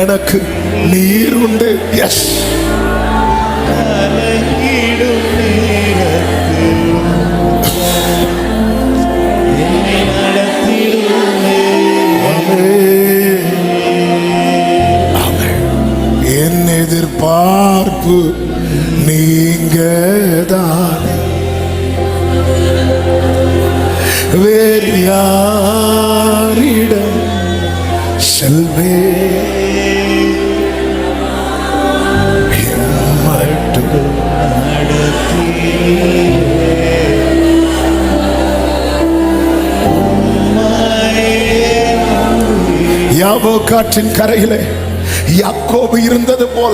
எனக்கு நீர் உண்டு. எஸ், என் எதிர்பார்ப்பு நீங்கதான், வேறு யாரிடம் செல்வே மட்டும் யாபோக்காற்றின் கரையிலே யாக்கோபு இருந்தது போல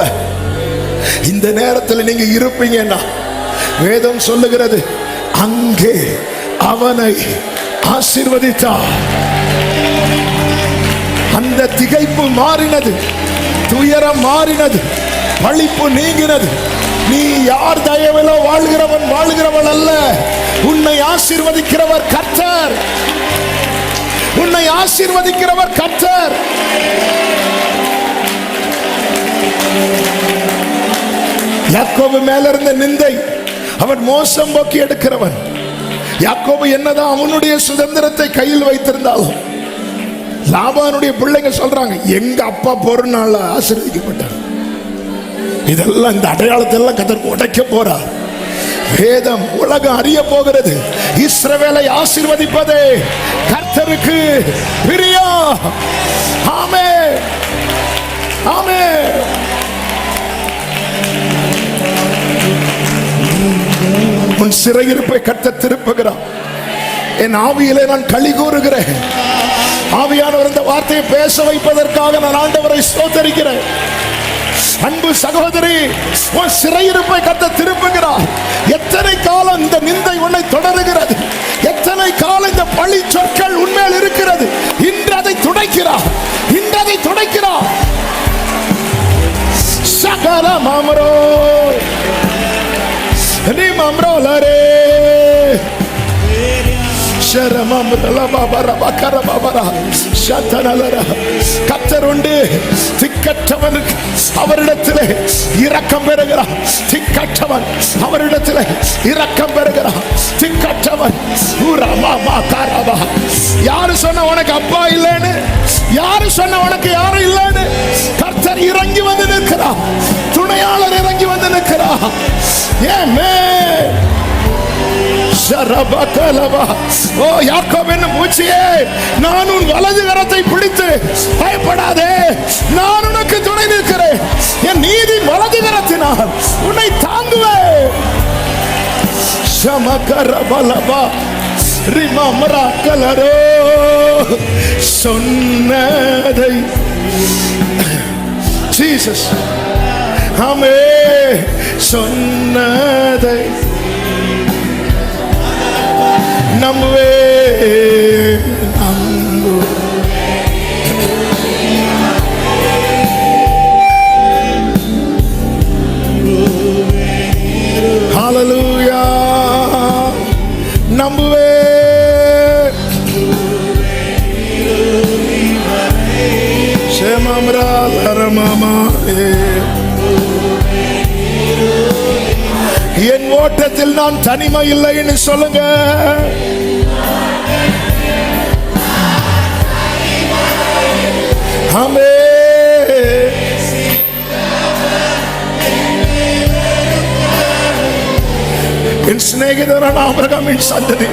இந்த நேரத்தில் நீங்க இருப்பீங்கன்னா வேதம் சொல்லுகிறது, அங்கே அவனை ஆசீர்வதித்தார். அந்த திகைப்பு மாறினது, துயரம் மாறினது, பழிப்பு நீங்கினது. நீ யார் தயவிலோ வாழ்கிறவன் அல்ல, உன்னை ஆசீர்வதிக்கிறவர் கர்த்தர். உன்னை ஆசீர்வதிக்கிறவர் கர்த்தர். யாக்கோபு மேல இருந்த நிந்தை, அவன் மோசம் போக்கி எடுக்கிறவன். யாக்கோபு என்னதான் அவனுடைய சுதந்திரத்தை கையில் வைத்திருந்தாலும் லாபானுடைய பிள்ளைங்க சொல்றாங்க, எங்க அப்பா பொருளால ஆசீர்வதிக்கப்பட்டார். இதெல்லாம் இந்த அடையாளத்தை எல்லாம் கர்த்தர் உடைக்க போறார். வேதம் உலகம் அறிய போகிறது, இஸ்ரவேலை ஆசீர்வதிப்பதே கர்த்தருக்கு பிரியம். ஆமென், ஆமென். உன் சிறையிருப்பை கர்த்தர் திருப்புகிறார். என் ஆவியிலே நான் களி கூறுகிறேன். ஆவியானவர் இந்த வார்த்தையை பேச வைப்பதற்காக நான் ஆண்டவரை ஸ்தோத்திரிக்கிறேன். அன்பு சகோதரி, உன் சிறையிருப்பை கர்த்தர் திருப்புகிறார். எத்தனை காலம் இந்த நிந்தை உன்னை தொடருகிறது, எத்தனை காலம் இந்த பழி சொற்கள் உன்மேல் இருக்கிறது, இன்று அதை துடைக்கிறார், இன்று அதை துடைக்கிறார். சகல மாமரோ நீ மாமரோலரே கர்த்தர் உண்டு, திக்கற்றவனுக்கு அவரிடத்திலே இரக்கம் பெறுகிறார். திக்கற்றவன் அவரிடத்திலே இரக்கம் பெறுகிறார். திக்கற்றவன். யாரு சொன்ன உனக்கு அப்பா இல்லைன்னு? யாரு சொன்ன உனக்கு யாரும் இல்லைன்னு? கர்த்தர் இறங்கி வந்து நிற்கிறார். துணையாளர் இறங்கி வந்து நிற்கிறார். ஓ யாக்கோபின் மூச்சியே, நான் உன் வலது கரத்தை பிடித்து பயப்படாதே, நான் உனக்கு துணை நிற்கிறேன். என் நீதி வலது கரத்தினால் உன்னை தாங்குவேன். சமகரபலபா ரிமமரா கலரோ சொன்னதை ஜீசஸ் ஆமே சொன்னதை நம்புவே நம்பு. ஹல்லேலூயா. நம்புவே ஷேமம்ரா லரமாமா. என் ஓட்டத்தில் நான் தனிமை இல்லைன்னு சொல்லுங்க. ஆமென். என் சிநேகிதரான ஆபிரகாமின் சந்ததி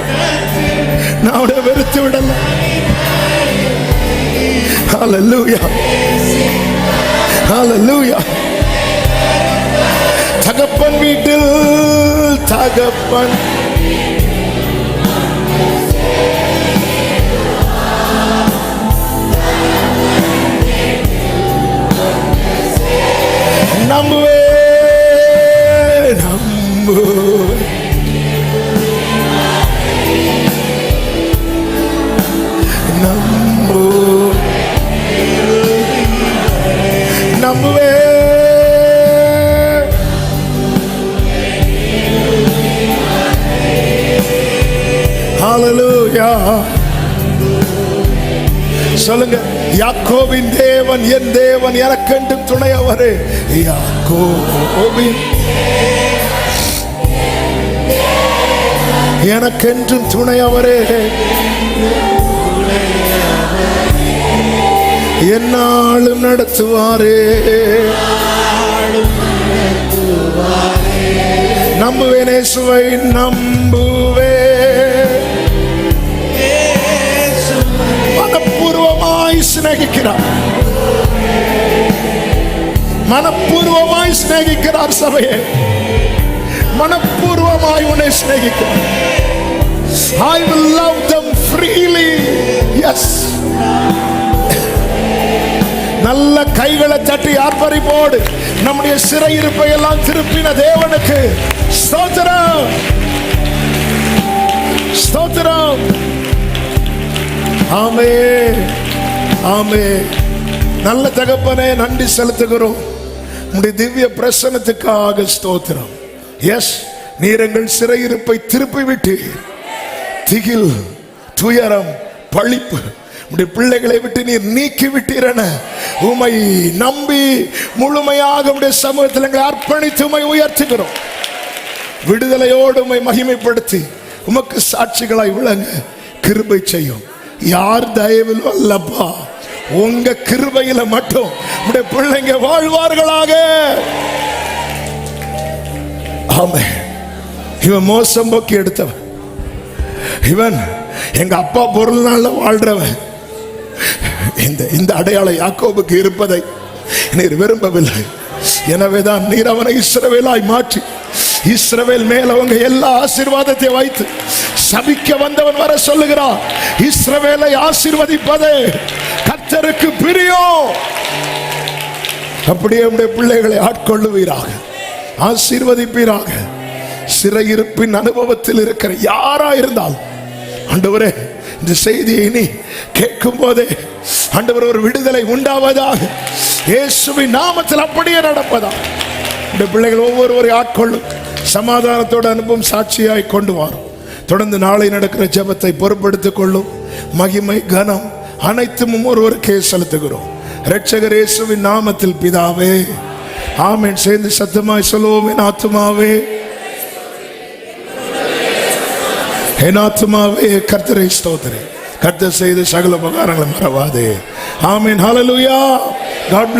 நான் அவனை வெறுத்து விடல. ஹல்லேலூயா, ஹல்லேலூயா. தகப்பன் வீட்டில் தகப்பன் நம்புவே நம்பு. ஹalleluya. சொல்லுங்க, யாக்கோபின் தேவன் என் தேவன், எனக்கென்று துணை அவரே. யாக்கோபின் எனக்கென்றும் துணை அவரே, என்னாலும் நடத்துவாரே. நம்புவேன் இயேசுவை நம்புவே, மனப்பூர்வமாய் சிநேகிக்கிறார், மனப்பூர்வமாய் சிநேகிக்கிறார் சபையே, மனப்பூர்வமாய் உன்னை சிநேகிக்கிறார். I will love them freely. Yes. நல்ல கைகளை தட்டி ஆர்ப்பரிப்போடு நம்முடைய சிறையிருப்பை எல்லாம் திருப்பின தேவனுக்கு ஸ்தோத்திரம், ஸ்தோத்திரம். ஆமென், ஆமென். நல்ல தகப்பனே, நன்றி செலுத்துகிறோம். உம்முடைய திவ்ய பிரசன்னத்துக்காக ஸ்தோத்திரம். எஸ், நீர் எங்கள் சிறையிருப்பை திருப்பி விட்டு திகில், துயரம், பழிப்பு உடைய பிள்ளைகளை விட்டு நீர் நீக்கி விட்டீரென உம்மை நம்பி முழுமையாக உடைய சமூகத்தில் எங்களை அர்ப்பணித்து உம்மை உயர்த்துகிறோம். விடுதலையோடு உம்மை மகிமைப்படுத்தி உமக்கு சாட்சிகளாய் விளங்க கிருபை செய்யும். யார் தயவில் அல்லப்பா, உங்க கிருபையில மட்டும் உடைய பிள்ளைங்க வாழ்வார்களாக. ஆமென். இவன் மோசம் போக்கி எடுத்தவன், இவன் எங்க அப்பா பொருள்னால வாழ்றவன். இந்த அடையாளம் யாக்கோபுக்கு இருப்பதை நீர் விரும்பவில்லை. எனவேதான் நீர் அவனை இஸ்ரவேலாய் மாற்றி இஸ்ரவேல் மேல் அவங்க எல்லா ஆசீர்வாதத்தை வைத்து சபிக்க வந்தவன் வர சொல்லுகிறார். இஸ்ரவேலை ஆசீர்வதிப்பதே கர்த்தருக்கு பிரியம். அப்படியே நம்முடைய பிள்ளைகளை ஆட்கொள்ளுவீராக, ஆசீர்வதிப்பீராக. சிறையிருப்பின் அனுபவத்தில் இருக்கிற யாரா இருந்தாலும் ஆண்டவரே, இந்த செய்தியை நீ கேட்கும் போதே ஆண்டவர் ஒரு விடுதலை உண்டாவதாக, இயேசுவின் நாமத்தில் அப்படியே நடப்பதா. இந்த பிள்ளைகள் ஒவ்வொருவரை ஆட்கொள்ளும், சமாதானத்தோடு அனுப்பும், சாட்சியாய் கொண்டு வரும். தொடர்ந்து நாளை நடக்கிற ஜெபத்தை பொறுப்படுத்திக் கொள்ளும். மகிமை கனம் அனைத்தும் ஒருவருக்கே செலுத்துகிறோம். இரட்சகர் இயேசுவின் நாமத்தில் பிதாவே, ஆமென். சேர்ந்து சத்தமாய் சொல்லுவோம். என் ஆத்துமாவே, என் ஆத்துமாவே கர்த்தரை ஸ்தோத்திரி, கர்த்தர் செய்த சகல உபகாரங்களை மறவாதே. ஆமென். ஹல்லேலூயா. God bless.